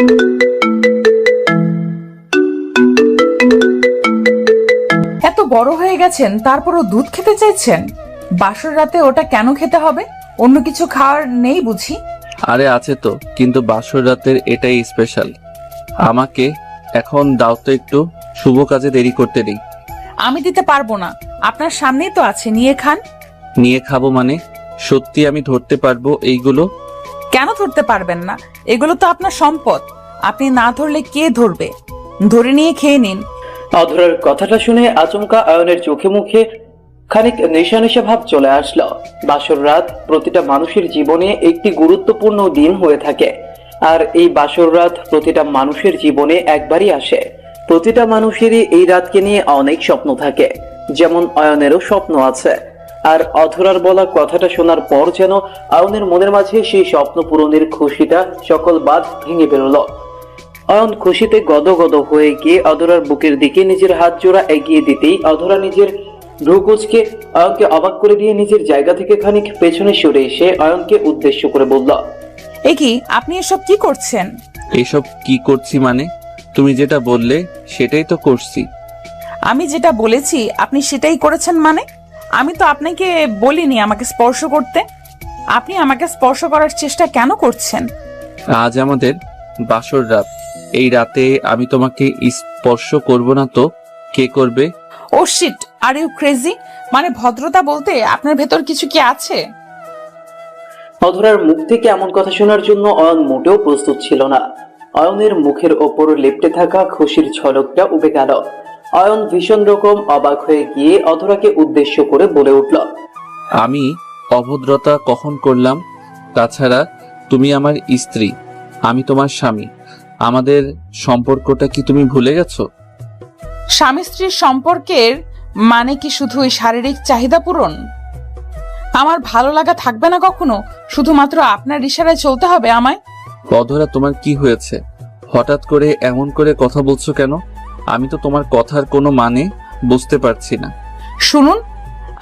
এত বড় হয়ে গেছেন তারপরও দুধ খেতে চাইছেন? বাসর রাতে ওটা কেন খেতে হবে? অন্য কিছু খাওয়ার নেই বুঝি? আরে আছে তো, কিন্তু বাসর রাতের এটাই স্পেশাল। আমাকে এখন দাও তো, একটু শুভ কাজে দেরি করতে নেই। আমি দিতে পারবো না, আপনার সামনেই তো আছে, নিয়ে খান। নিয়ে খাবো মানে? সত্যি আমি ধরতে পারবো এইগুলো? কেন ধরতে পারবেন না? এগুলো তো আপনার সম্পদ, আপনি না ধরলে কে ধরবে? ধরে নিয়ে খেয়ে নিন। অধরার কথাটা শুনে আচমকা অয়নের চোখে মুখে খানিক নেশা নেশা ভাব চলে আসলো। বাসর রাত প্রতিটা মানুষের জীবনে একটি গুরুত্বপূর্ণ দিন হয়ে থাকে, আর এই বাসর রাত প্রতিটা মানুষের জীবনে একবারই আসে। প্রতিটা মানুষেরই এই রাতকে নিয়ে অনেক স্বপ্ন থাকে, যেমন অয়নেরও স্বপ্ন আছে। আর অধরার বলা কথাটা শোনার পর যেন অয়নের মনের মাঝে সেই স্বপ্ন পূরণের খুশিটা সকল বাঁধ ভেঙে বেরোলো। অয়ন খুশিতে গদগদ হয়ে গিয়ে অধরার বুকের দিকে নিজের হাত জোড়া এগিয়ে দিতেই অধরা নিজের ভ্রুকুচকে অয়নকে অবাক করে দিয়ে নিজের জায়গা থেকে খানিক পেছনে সরে এসে অয়নকে উদ্দেশ্য করে বলল, এ কি, আপনি এসব কি করছেন? এইসব কি করছি মানে? তুমি যেটা বললে সেটাই তো করছি। আমি যেটা বলেছি আপনি সেটাই করেছেন মানে? আমি তো আপনাকে বলিনি আমাকে স্পর্শ করতে। আপনি আমাকে স্পর্শ করার চেষ্টা কেন করছেন? আজ আমাদের বাসর রাত, এই রাতে আমি তোমাকে স্পর্শ করব না তো কে করবে? ও শিট, আর ইউ ক্রেজি? মানে ভদ্রতা বলতে আপনার ভেতর কিছু কি আছে? অধরার মুখ থেকে এমন কথা শোনার জন্য অয়ন মোটেও প্রস্তুত ছিল না। অয়নের মুখের ওপর লেপ্টে থাকা খুশির ঝলকটা উবে গেল। অয়ন ভীষণ রকম অবাক হয়ে গিয়ে অধরাকে উদ্দেশ্য করে বলে উঠল, আমি অভদ্রতা কখন করলাম? তাছাড়া তুমি আমার স্ত্রী, আমি তোমার স্বামী। আমাদের সম্পর্কটা কি তুমি ভুলে গেছো? স্বামী স্ত্রীর সম্পর্কের মানে কি শুধু ওই শারীরিক চাহিদা পূরণ? আমার ভালো লাগা থাকবে না কখনো? শুধুমাত্র আপনার ইশারায় চলতে হবে আমায়? অধরা, তোমার কি হয়েছে? হঠাৎ করে এমন করে কথা বলছো কেন? আমি তো তোমার কথার কোনো মানে বুঝতে পারছি না। শুনুন,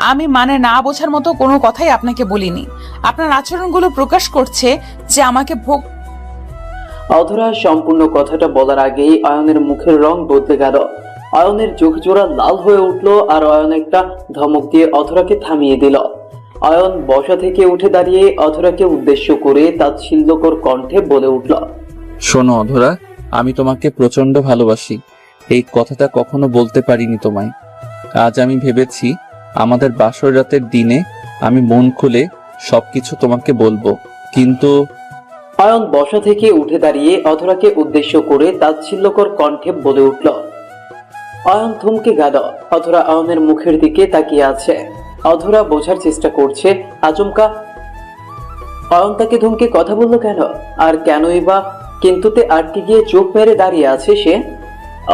আমি মানে না বোঝার মতো কোনো কথাই আপনাকে বলিনি। আপনার আচরণগুলো প্রকাশ করছে যে আমাকে ভোগ। অধরা সম্পূর্ণ কথাটা বলার আগেই অয়নের মুখের রং বদলে গেল। অয়নের চোখ জোড়া লাল হয়ে উঠলো আর অয়ন একটা ধমক দিয়ে অধরাকে থামিয়ে দিল। অয়ন বসা থেকে উঠে দাঁড়িয়ে অধরাকে উদ্দেশ্য করে তাচ্ছিল্যকর কণ্ঠে বলে উঠল, শোনো অধরা, আমি তোমাকে প্রচন্ড ভালোবাসি। এই কথাটা কখনো বলতে পারিনি তোমায়। আজ আমি ভেবেছি আমাদের বাসর রাতের দিনে আমি মন খুলে সবকিছু তোমাকে বলবো, কিন্তু অয়ন বসা থেকে উঠে দাঁড়িয়ে অধরাকে উদ্দেশ্য করে তাচ্ছিল্যকর কণ্ঠে বলে উঠল। অয়ন থমকে গেল। অধরা অয়নের মুখের দিকে তাকিয়ে আছে। অধরা বোঝার চেষ্টা করছে আচমকা অয়ন তাকে ধমকে কথা বললো কেন, আর কেনই বা কিন্তুতে আটকে গিয়ে চোখ মেরে দাঁড়িয়ে আছে সে।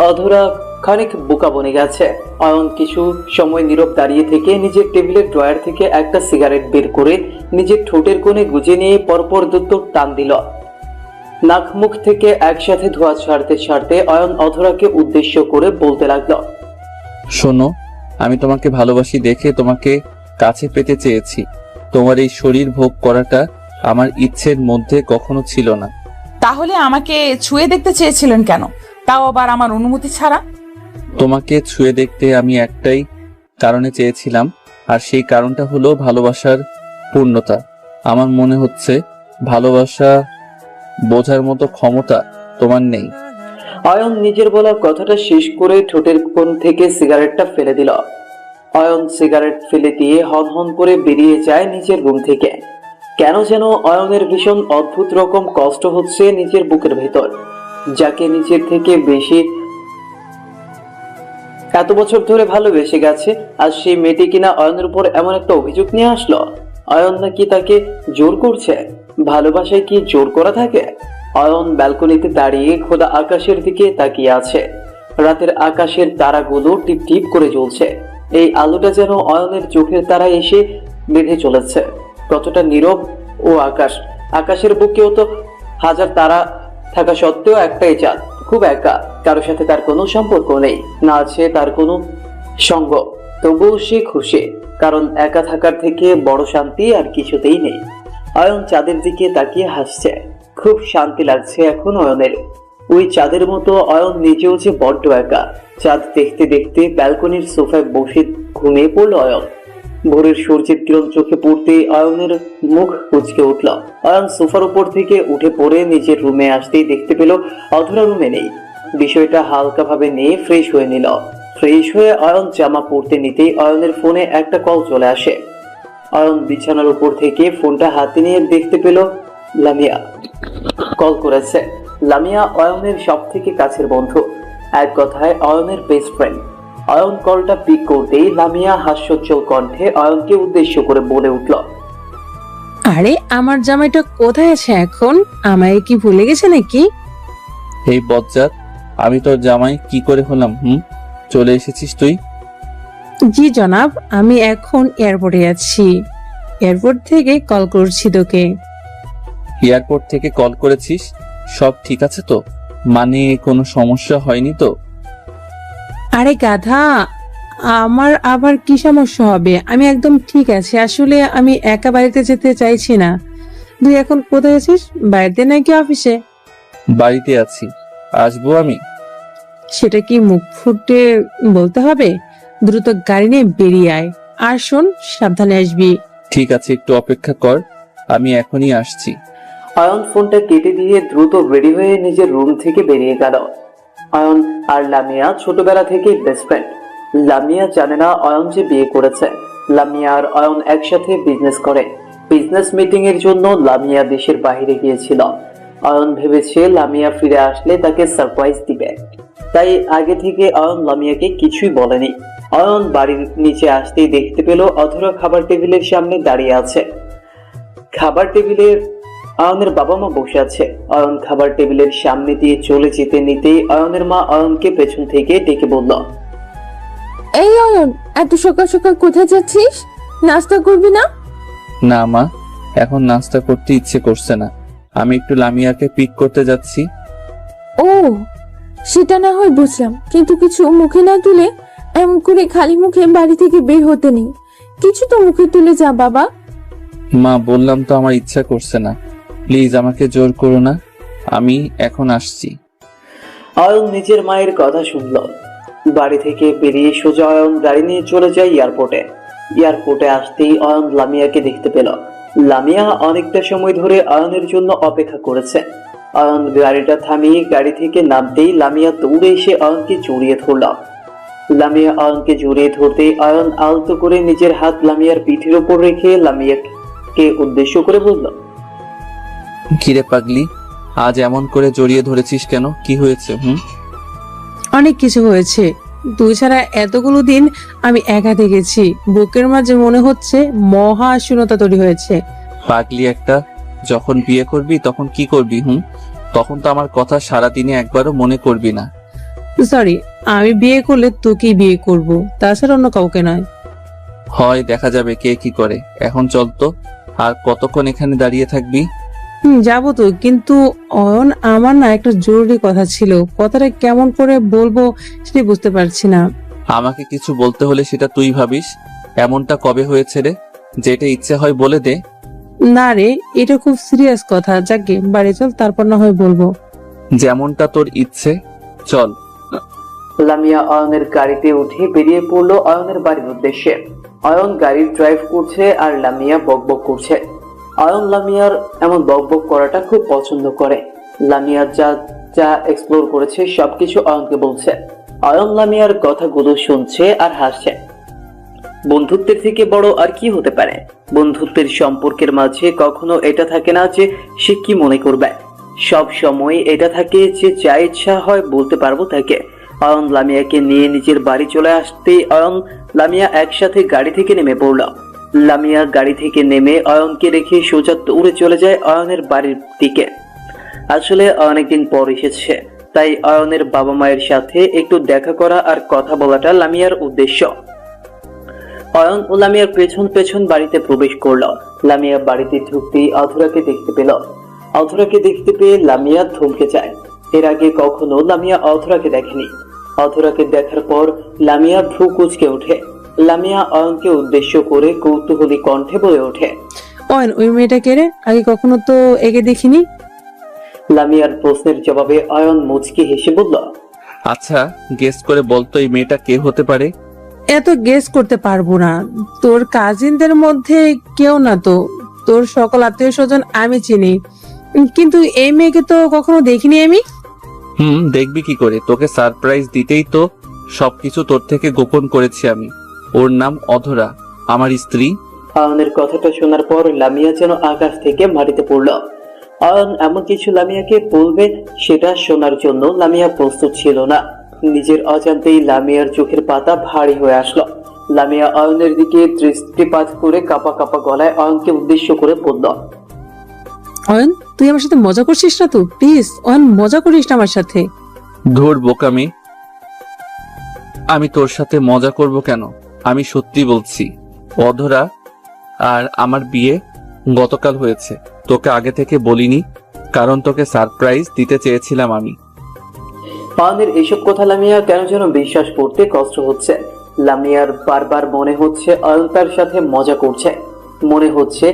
অধরা খানিক বোকা বনে গেছে। অয়ন কিছু সময় নীরব দাঁড়িয়ে থেকে নিজের টেবিলের ড্রয়ার থেকে একটা সিগারেট বের করে নিজের ঠোঁটের কোণে গুজে নিয়ে পরপর দুটো টান দিল। নাক মুখ থেকে একসাথে ধোঁয়া ছাড়তে ছাড়তে অয়ন অধরাকে উদ্দেশ্য করে বলতে লাগলো, শোনো, আমি তোমাকে ভালোবাসি দেখে তোমাকে কাছে পেতে চেয়েছি। তোমার এই শরীর ভোগ করাটা আমার ইচ্ছের মধ্যে কখনো ছিল না। তাহলে আমাকে ছুঁয়ে দেখতে চেয়েছিলেন কেন, তাও আবার আমার অনুমতি ছাড়া? তোমাকে ছুঁয়ে দেখতে আমি একটাই কারণে চেয়েছিলাম, আর সেই কারণটা হলো ভালোবাসার পূর্ণতা। আমার মনে হচ্ছে ভালোবাসা বোঝার মতো ক্ষমতা তোমার নেই। অয়ন নিজের বলা কথাটা শেষ করে ঠোঁটের কোণ থেকে সিগারেটটা ফেলে দিল। অয়ন সিগারেট ফেলে দিয়ে হন হন করে বেরিয়ে যায় নিজের রুম থেকে। কেন যেন অয়নের ভীষণ অদ্ভুত রকম কষ্ট হচ্ছে নিজের বুকের ভেতর। যাকে নিজের থেকে বেশি এত বছর ধরে ভালোবেসে গেছে, আর সেই মেয়েটি কিনা অয়নের উপর এমন একটা অভিযোগ নিয়ে আসলো। অয়ন নাকি তাকে জোর করছে? ভালোবাসায় কি জোর করা থাকে? অয়ন ব্যালকনিতে দাঁড়িয়ে খোলা আকাশের দিকে তাকিয়ে আছে। রাতের আকাশের তারাগুলো টিপ টিপ করে জ্বলছে। এই আলোটা যেন অয়নের চোখের তারায় এসে বেঁধে চলেছে। কতটা নীরব ও আকাশ। আকাশের বুকেও তো হাজার তারা থাকা সত্ত্বেও একটাই চাঁদ, খুব একা। কারো সাথে তার কোনো সম্পর্ক নেই, না আছে তার কোনো সঙ্গ। তবুও সে খুশি, কারণ একা থাকার থেকে বড় শান্তি আর কিছুতেই নেই। অয়ন চাঁদের দিকে তাকিয়ে হাসছে। খুব শান্তি লাগছে এখন অয়নের। ওই চাঁদের মতো অয়ন নিজেও যে বড্ড একা। চাঁদ দেখতে দেখতে ব্যালকনির সোফায় বসে ঘুমিয়ে পড়ল অয়ন। ভোরের সূর্যের কিরণ চোখে পড়তেই অয়নের মুখ কুঁচকে উঠল। অয়ন সোফার উপর থেকে উঠে পড়ে নিজের রুমে আসতেই দেখতে পেল অধরা রুমে নেই। বিষয়টা হালকাভাবে নিয়ে ফ্রেশ হয়ে নিল। ফ্রেশ হয়ে অয়ন জামা পরতে নিতেই অয়নের ফোনে একটা কল চলে আসে। অয়ন বিছানার উপর থেকে ফোনটা হাতে নিয়ে দেখতে পেল লামিয়া কল করেছে। লামিয়া অয়নের সব থেকে কাছের বন্ধু, এক কথায় অয়নের বেস্ট ফ্রেন্ড। অয়ন কলটা পিক করতেই লামিয়া হাস্যোজ্জ্বল কণ্ঠে অয়নকে উদ্দেশ্য করে বলে উঠল, আরে আমার জামাইটা কোথায় আছে এখন? আমায় কি ভুলে গেছে নাকি? এই বজ্জাত, আমি তোর জামাই কি করে হলাম? চলে এসেছিস তুই? জি জনাব, আমি এখন এয়ারপোর্টে আছি। এয়ারপোর্ট থেকে কল করছি তোকে। এয়ারপোর্ট থেকে কল করেছিস? সব ঠিক আছে তো? মানে কোনো সমস্যা হয়নি তো? আরে গাধা, আমার আবার কি সমস্যা হবে? আমি একদম ঠিক আছি। আসলে আমি একা বাড়িতে যেতে চাইছি না। তুই এখন কোথায় আছিস? বাড়িতে নাকি অফিসে? বাড়িতে আছি। আসবো আমি? সেটা কি মুখ ফুটে বলতে হবে? দ্রুত গাড়ি নিয়ে বেরিয়ে আয়। আর শোন, সাবধানে আসবি। ঠিক আছে, একটু অপেক্ষা কর, আমি এখনই আসছি। অয়ন ফোনটা কেটে দিয়ে দ্রুত রেডি হয়ে নিজের রুম থেকে বেরিয়ে গেল। অয়ন আর লামিয়া ছোটবেলা থেকেই বেস্ট ফ্রেন্ড। লামিয়া জানে না অয়ন যে বিয়ে করেছে। লামিয়া আর অয়ন একসাথে বিজনেস করে। বিজনেস মিটিং এর জন্য লামিয়া দেশের বাইরে গিয়েছিল। অয়ন ভেবেছে লামিয়া ফিরে আসলে তাকে সারপ্রাইজ দিবে, তাই আগে থেকে অয়ন লামিয়াকে কিছুই বলেনি। অয়ন বাড়ির নিচে আসতেই দেখতে পেল অধরা খাবার টেবিলের সামনে দাঁড়িয়ে আছে। খাবার টেবিলের অয়নের বাবা মা বসে আছে। অয়ন খাবার টেবিলের সামনে দিয়ে চলে যেতে নিতেই অয়নের মা অয়নকে পেছন থেকে ডেকে বলল, এই অয়ন, এত সকাল সকাল কোথায় যাচ্ছিস? নাস্তা করবি না? না মা, এখন নাস্তা করতে ইচ্ছে করছে না। আমি একটু লামিয়াকে পিক করতে যাচ্ছি। ও, সেটা না হয় বুঝলাম, কিন্তু কিছু মুখে না তুলে এমন করে খালি মুখে বাড়ি থেকে বের হতে নেই। কিছু তো মুখে তুলে যা বাবা। মা, বললাম তো আমার ইচ্ছা করছে না, প্লিজ আমাকে জোর করো না। আমি এখন আসছি। অয়ন নিজের মায়ের কথা শুনল। বাড়ি থেকে বেরিয়ে সোজা অয়ন গাড়ি নিয়ে চলে যায় এয়ারপোর্টে। এয়ারপোর্টে আসতেই অয়ন লামিয়াকে দেখতে পেল। লামিয়া অনেকটা সময় ধরে অয়নের জন্য অপেক্ষা করেছে। অয়ন গাড়িটা থামিয়ে গাড়ি থেকে নামতেই লামিয়া দৌড়ে এসে অয়নকে জড়িয়ে ধরল। লামিয়া অয়নকে জড়িয়ে ধরতেই অয়ন আলতো করে নিজের হাত লামিয়ার পিঠের উপর রেখে লামিয়াকে উদ্দেশ্য করে বলল, কিরে পাগলি, আজ এমন করে জড়িয়ে ধরেছিস কেন? কি হয়েছে? অনেক কিছু হয়েছে। তুই ছাড়া এতগুলো দিন আমি একা থেকেছি। বুকের মাঝে মনে হচ্ছে মহা শূন্যতা তৈরি হয়েছে। পাগলি একটা, যখন বিয়ে করবি তখন কি করবি? তখন তো আমার কথা সারাদিনে একবারও মনে করবি না। সরি, আমি বিয়ে করলে তোকেই বিয়ে করব, তাছাড়া অন্য কাউকে নয়। হয় দেখা যাবে কে কি করে। এখন চল তো। আর কতক্ষণ এখানে দাঁড়িয়ে থাকবি? যাবো তো, কিন্তু অয়ন, আমার না একটা জরুরি কথা ছিল। কথাটা কেমন করে বলবো সেটা বুঝতে পারছি না। আমাকে কিছু বলতে হলে সেটা তুই ভাবিস। এমনটা কবে হয়েছে রে? যেটা ইচ্ছে হয় বলে দে। না রে, এটা খুব সিরিয়াস কথা। যাকে বাড়ি চল, তারপর না হয় বলবো। যেমনটা তোর ইচ্ছে, চল। লামিয়া অয়নের গাড়িতে উঠে বেরিয়ে পড়লো অয়নের বাড়ির উদ্দেশ্যে। অয়ন গাড়ি ড্রাইভ করছে আর লামিয়া বকবক করছে। অয়ন লামিয়ার এমন বকবক করাটা খুব পছন্দ করে। লামিয়া যা যা এক্সপ্লোর করেছে সবকিছু অয়নকে বলছে। অয়ন লামিয়ার কথাগুলো শুনছে আর হাসছে। বন্ধুত্বের থেকে বড় আর কি হতে পারে? বন্ধুত্বের সম্পর্কের মাঝে কখনো এটা থাকে না যে সে কি মনে করবে। সব সময় এটা থাকে যে যা ইচ্ছা হয় বলতে পারবো তাকে। অয়ন লামিয়াকে নিয়ে নিজের বাড়ি চলে আসতেই অয়ন লামিয়া একসাথে গাড়ি থেকে নেমে পড়ল। লামিয়া গাড়ি থেকে নেমে অয়নকে রেখে সোজা দৌড়ে চলে যায় অয়নের বাড়ির দিকে। আসলে অনেকদিন পর এসেছে, তাই অয়নের বাবা মায়ের সাথে একটু দেখা করা আর কথা বলাটা লামিয়ার উদ্দেশ্য। অয়ন ও লামিয়ার পেছন পেছন বাড়িতে প্রবেশ করলো। লামিয়া বাড়িতে ঢুকতেই অধরাকে দেখতে পেল। অধরাকে দেখতে পেয়ে লামিয়া থমকে যায়। এর আগে কখনো লামিয়া অধরাকে দেখেনি। অধরাকে দেখার পর লামিয়া ভ্রু কুঁচকে ওঠে। লামিয়া অয়নকে উদ্দেশ্য করে কৌতূহলী কণ্ঠে বলে ওঠে, অয়ন, ওই মেয়েটা কে রে? আগে কখনো তো একে দেখিনি। লামিয়ার প্রশ্নের জবাবে অয়ন মুচকি হেসে বলল, আচ্ছা, গেস করে বলতো এই মেয়েটা কে হতে পারে? এত গেস করতে পারবো না। তোর কাজিনদের মধ্যে কেউ না তো। তোর সকল আত্মীয় স্বজন আমি চিনি, কিন্তু এই মেয়েকে তো কখনো দেখিনি আমি। দেখবি কি করে? তোকে সারপ্রাইজ দিতেই তো সবকিছু তোর থেকে গোপন করেছি আমি। ওর নাম অধরা, আমার স্ত্রী। অয়নের কথাটা শোনার পর লামিয়া যেন আকাশ থেকে মাটিতে পড়ল। অয়ন এমন কিছু লামিয়াকে বলবে সেটা শোনার জন্য লামিয়া প্রস্তুত ছিল না। নিজের অজান্তেই লামিয়ার চোখের পাতা ভারী হয়ে আসলো। লামিয়া অয়নের দিকে দৃষ্টিপাত করে কাপা কাপা গলায় অয়নকে উদ্দেশ্য করে বলল, অয়ন, তুই আমার সাথে মজা করছিস না তো? প্লিজ অয়ন, মজা করিস না আমার সাথে। ধুর বোকামি, আমি তোর সাথে মজা করব কেন? আমি সত্যি বলছি, অধরা আর আমার বিয়ে গতকাল হয়েছে। তোকে আগে থেকে বলিনি, কারণ তোকে সারপ্রাইজ দিতে চেয়েছিলাম আমি। অয়নের এসব কথা লামিয়া কেন যেন বিশ্বাস করতে কষ্ট হচ্ছে। লামিয়ার বারবার মনে হচ্ছে অয়ন তার সাথে মজা করছে। মনে হচ্ছে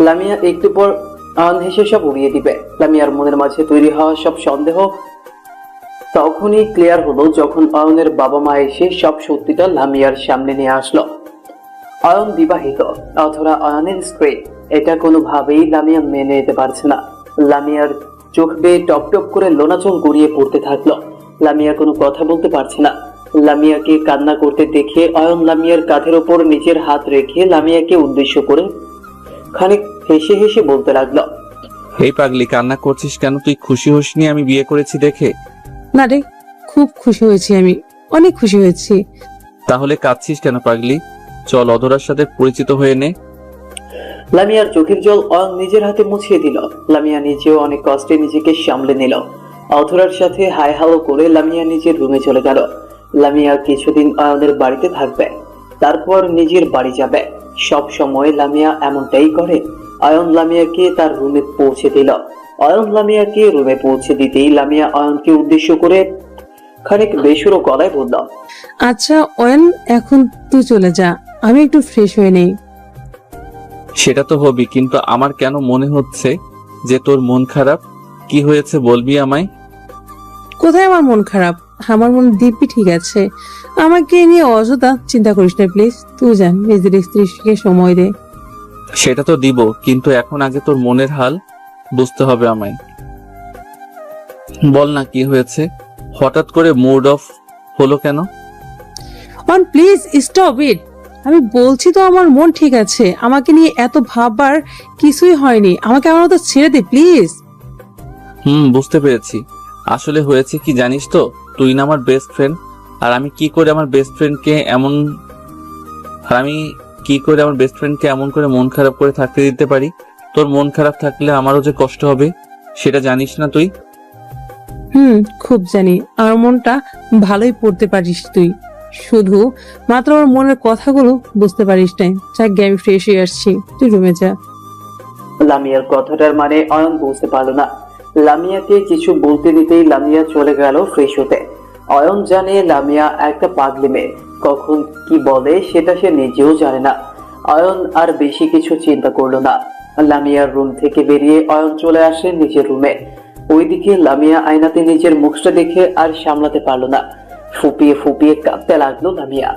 লামিয়া একটু পর অয়ন হেসে সব উড়িয়ে দিবে। লামিয়ার মনের মাঝে তৈরি হওয়া সব সন্দেহ তখনই ক্লিয়ার হলো যখন অয়নের বাবা মা এসে সব সত্যিটা লামিয়ার সামনে নিয়ে আসলো। অয়ন বিবাহিত, অথবা অয়নের স্ত্রী। এটা কোনোভাবেই লামিয়া মেনে নিতে পারছে না। লামিয়ার চোখ বেয়ে টপ টপ করে লোনাচল গড়িয়ে পড়তে থাকলো। লামিয়া কোনো কথা বলতে পারছে না। লামিয়াকে কান্না করতে দেখে অয়ন লামিয়ার কাঁধের ওপর নিজের হাত রেখে লামিয়াকে উদ্দেশ্য করে খানিক হেসে হেসে বলতে লাগলো, এই পাগলি, কান্না করছিস কেন? তুই খুশি হসনি আমি বিয়ে করেছি দেখে? না রে, খুব খুশি হয়েছি আমি, অনেক খুশি হয়েছি। তাহলে কাঁদছিস কেন পাগলি? চল অধরার সাথে পরিচিত হয়ে নে। লামিয়ার চোখের জল অয়ন নিজের হাতে মুছিয়ে দিল। লামিয়া নিজেও অনেক কষ্টে নিজেকে সামলে নিল। অধরার সাথে হাই হ্যালো করে লামিয়া নিজের রুমে চলে গেল। লামিয়া কিছুদিন অয়নের বাড়িতে থাকবে, তারপর নিজের বাড়ি যাবে। সব সময় লামিয়া এমনটাই করে। অয়ন লামিয়াকে তার রুমে পৌঁছে দিল। অয়ন লামিয়াকে রুমে পৌঁছে দিতেই লামিয়া অয়নকে উদ্দেশ্য করে খানিক বেসুরো গলায় বলল, আচ্ছা অয়ন, এখন তুই চলে যা, আমি একটু ফ্রেশ হয়ে নেই। সেটা তো হবি, কিন্তু আমার কেন মনে হচ্ছে যে তোর মন খারাপ। কি হয়েছে বলবি আমায়? কোথায় আমার মন খারাপ? আমার মন দিব্যি ঠিক আছে। আমাকে নিয়ে অযথা চিন্তা করিস না প্লিজ। তুই জান, নিজের স্ত্রীকে সময় দে। সেটা তো দিব, কিন্তু এখন আগে তোর মনের হাল বুঝতে হবে আমায়। বল না কি হয়েছে? হঠাৎ করে মুড অফ হলো কেন? On please stop it. আমি বলছি তো আমার মন ঠিক আছে। আমাকে নিয়ে এত ভাববার কিছুই হয়নি। আমাকে আমার মতো ছেড়ে দে প্লিজ। বুঝতে পেরেছি। আসলে হয়েছে কি জানিস তো, তুই না আমার বেস্ট ফ্রেন্ড। আর আমি কি করে আমার বেস্ট ফ্রেন্ডকে এমন করে মন খারাপ করে থাকতে দিতে পারি? তোর মন খারাপ থাকলে আমারও যে কষ্ট হবে, সেটা জানিস না তুই? খুব জানি। আমার মনটা ভালোই পড়তে পারিস তুই, শুধু মাত্র আমার মনের কথাগুলো বুঝতে পারিস নাই। যাক গে, আমি ফ্রেশ হয়ে আসছি, তুই রুমে যা। লামিয়ার কথাটার মানে অয়ন বুঝতে পারলো না। লামিয়াকে কিছু বলতে দিতেই লামিয়া চলে গেল ফ্রেশ হতে। অয়ন জানে লামিয়া একটা পাগলি মেয়ে, কখন কি বলে সেটা সে নিজেও জানে না। অয়ন আর বেশি কিছু চিন্তা করলো না। লামিয়ার রুম থেকে বেরিয়ে অয়ন চলে আসে নিজের রুমে। ওইদিকে লামিয়া আয়নাতে নিজের মুখটা দেখে আর সামলাতে পারলো না। ফুপিয়ে ফুপিয়ে কাঁদতে লাগলো লামিয়া।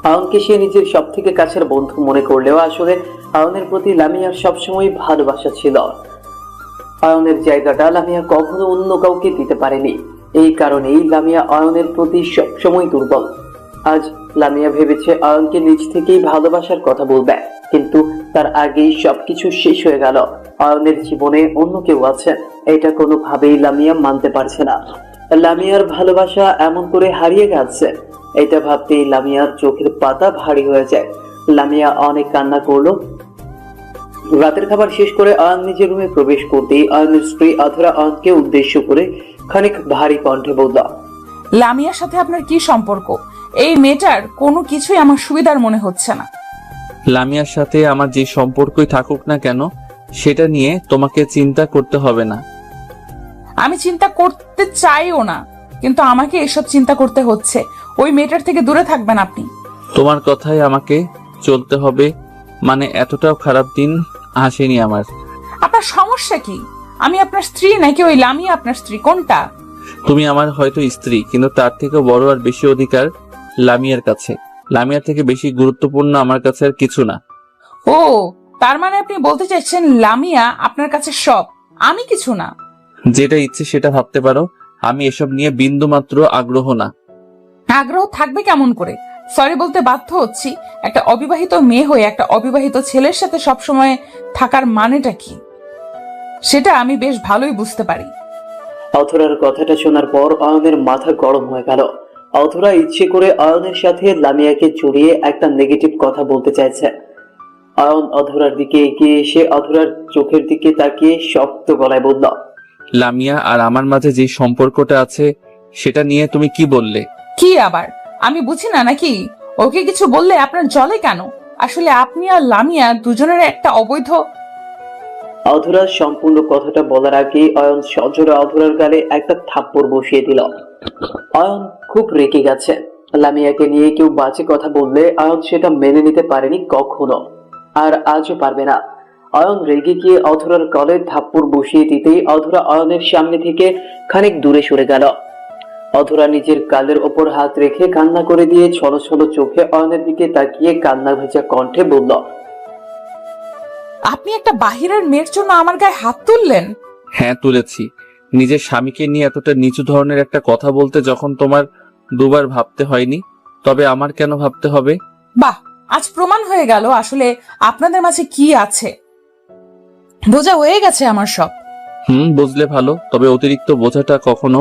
অয়নকে সে নিজের সব থেকে কাছের বন্ধু মনে করলেও আসলে অয়নের প্রতি লামিয়ার সবসময় ভালোবাসা ছিল। অয়নের জায়গাটা লামিয়া কখনো অন্য কাউকে দিতে পারেনি। এই কারণেই লামিয়া অয়নের প্রতি সবসময় দুর্বল। আজ লামিয়া ভেবেছে অয়নকে নিজ থেকেই ভালোবাসার কথা বলবে, কিন্তু তার আগেই সবকিছু শেষ হয়ে গেল। অয়নের জীবনে অন্য কেউ আছে, এটা কোনোভাবেই লামিয়া মানতে পারছে না। লামিয়ার ভালোবাসা এমন করে হারিয়ে গেছে, এটা ভাবতেই লামিয়ার চোখের পাতা ভারী হয়ে যায়। লামিয়া অনেক কান্না করলো। রাতের খাবার শেষ করে অয়ন নিজের রুমে প্রবেশ করতেই অয়নের স্ত্রী অধরা অয়নকে উদ্দেশ্য করে খানিক ভারী কণ্ঠে বলল, লামিয়ার সাথে আপনার কি সম্পর্ক? এই মেয়েটার কোনো কিছুই আমার সুবিধার মনে হচ্ছে না। লামিয়ার সাথে আমার যে সম্পর্কই থাকুক না কেন, সেটা নিয়ে তোমাকে চিন্তা করতে হবে না। আমি চিন্তা করতে চাইও না, কিন্তু আমাকে এসব চিন্তা করতে হচ্ছে। ওই মেয়েটার থেকে দূরে থাকবেন আপনি। তোমার কথাই আমাকে চলতে হবে, মানে এতটাও খারাপ দিন আসেনি আমার। আপনার সমস্যা কি? আমি আপনার স্ত্রী নাকি ওই লামিয়া আপনার স্ত্রী, কোনটা? তুমি আমার হয়তো স্ত্রী, কিন্তু তার থেকে বড় আর বেশি অধিকার লামিয়ার কাছে। লামিয়ার থেকে বেশি গুরুত্বপূর্ণ আমার কাছে আর কিছু না। ও, তার মানে আপনি বলতে চাইছেন লামিয়া আপনার কাছে সব, আমি কিছু না? যেটা ইচ্ছে সেটা ভাবতে পারো, আমি এসব নিয়ে বিন্দু মাত্র আগ্রহ না। আগ্রহ থাকবে কেমন করে? সরি বলতে বাধ্য হচ্ছি, একটা অবিবাহিত মেয়ে হয়ে একটা অবিবাহিত ছেলের সাথে সবসময় থাকার মানেটা কি সেটা আমি বেশ ভালোই বুঝতে পারি। অথরার কথাটা শোনার পর অয়নের মাথা গরম হয়ে গেল। অথরা ইচ্ছে করে অয়নের সাথে লামিয়াকে জড়িয়ে একটা নেগেটিভ কথা বলতে চাইছে। অয়ন অধরার দিকে এগিয়ে এসে অধরার চোখের দিকে তাকিয়ে শক্ত গলায় বলল, লামিয়া আর আমার মাঝে যে সম্পর্কটা আছে সেটা নিয়ে তুমি কি বললে? কি আবার? আমি বুঝি না নাকি? ওকে কিছু বললে আপনার জলে কেন? আসলে আপনি আর লামিয়া দুজনের একটা অবৈধ। অধরার সম্পূর্ণ কথাটা বলার আগে অয়ন সজোরে অধরার গালে একটা থাপ্পড় বসিয়ে দিল। অয়ন খুব রেগে গেছে। লামিয়াকে নিয়ে কেউ বাজে কথা বললে অয়ন সেটা মেনে নিতে পারেনি কখনো, আর আজও পারবে না। অয়ন রেগে গিয়ে অধরার গলে থাপ্পড় বসিয়ে দিতেই অধরা অয়নের সামনে থেকে খানিক দূরে সরে গেল। অধরা নিজের গালের ওপর হাত রেখে কান্না করে দিয়ে ছলো ছলো চোখে অয়নের দিকে তাকিয়ে কান্না ভেজা কণ্ঠে বলল, আপনি একটা বাহিরের মেয়ের জন্য আমার গায়ে হাত তুললেন? হ্যাঁ, তুলেছি। নিজের স্বামীকে নিয়ে এতটা নিচু ধরনের একটা কথা বলতে যখন তোমার দুবার ভাবতে হয়নি, তবে আমার কেন ভাবতে হবে? বাহ, আজ প্রমাণ হয়ে গেল আসলে আপনাদের মাঝে কি আছে। বোঝা হয়ে গেছে আমার সব। বুঝলে ভালো, তবে অতিরিক্ত বোঝাটা কখনো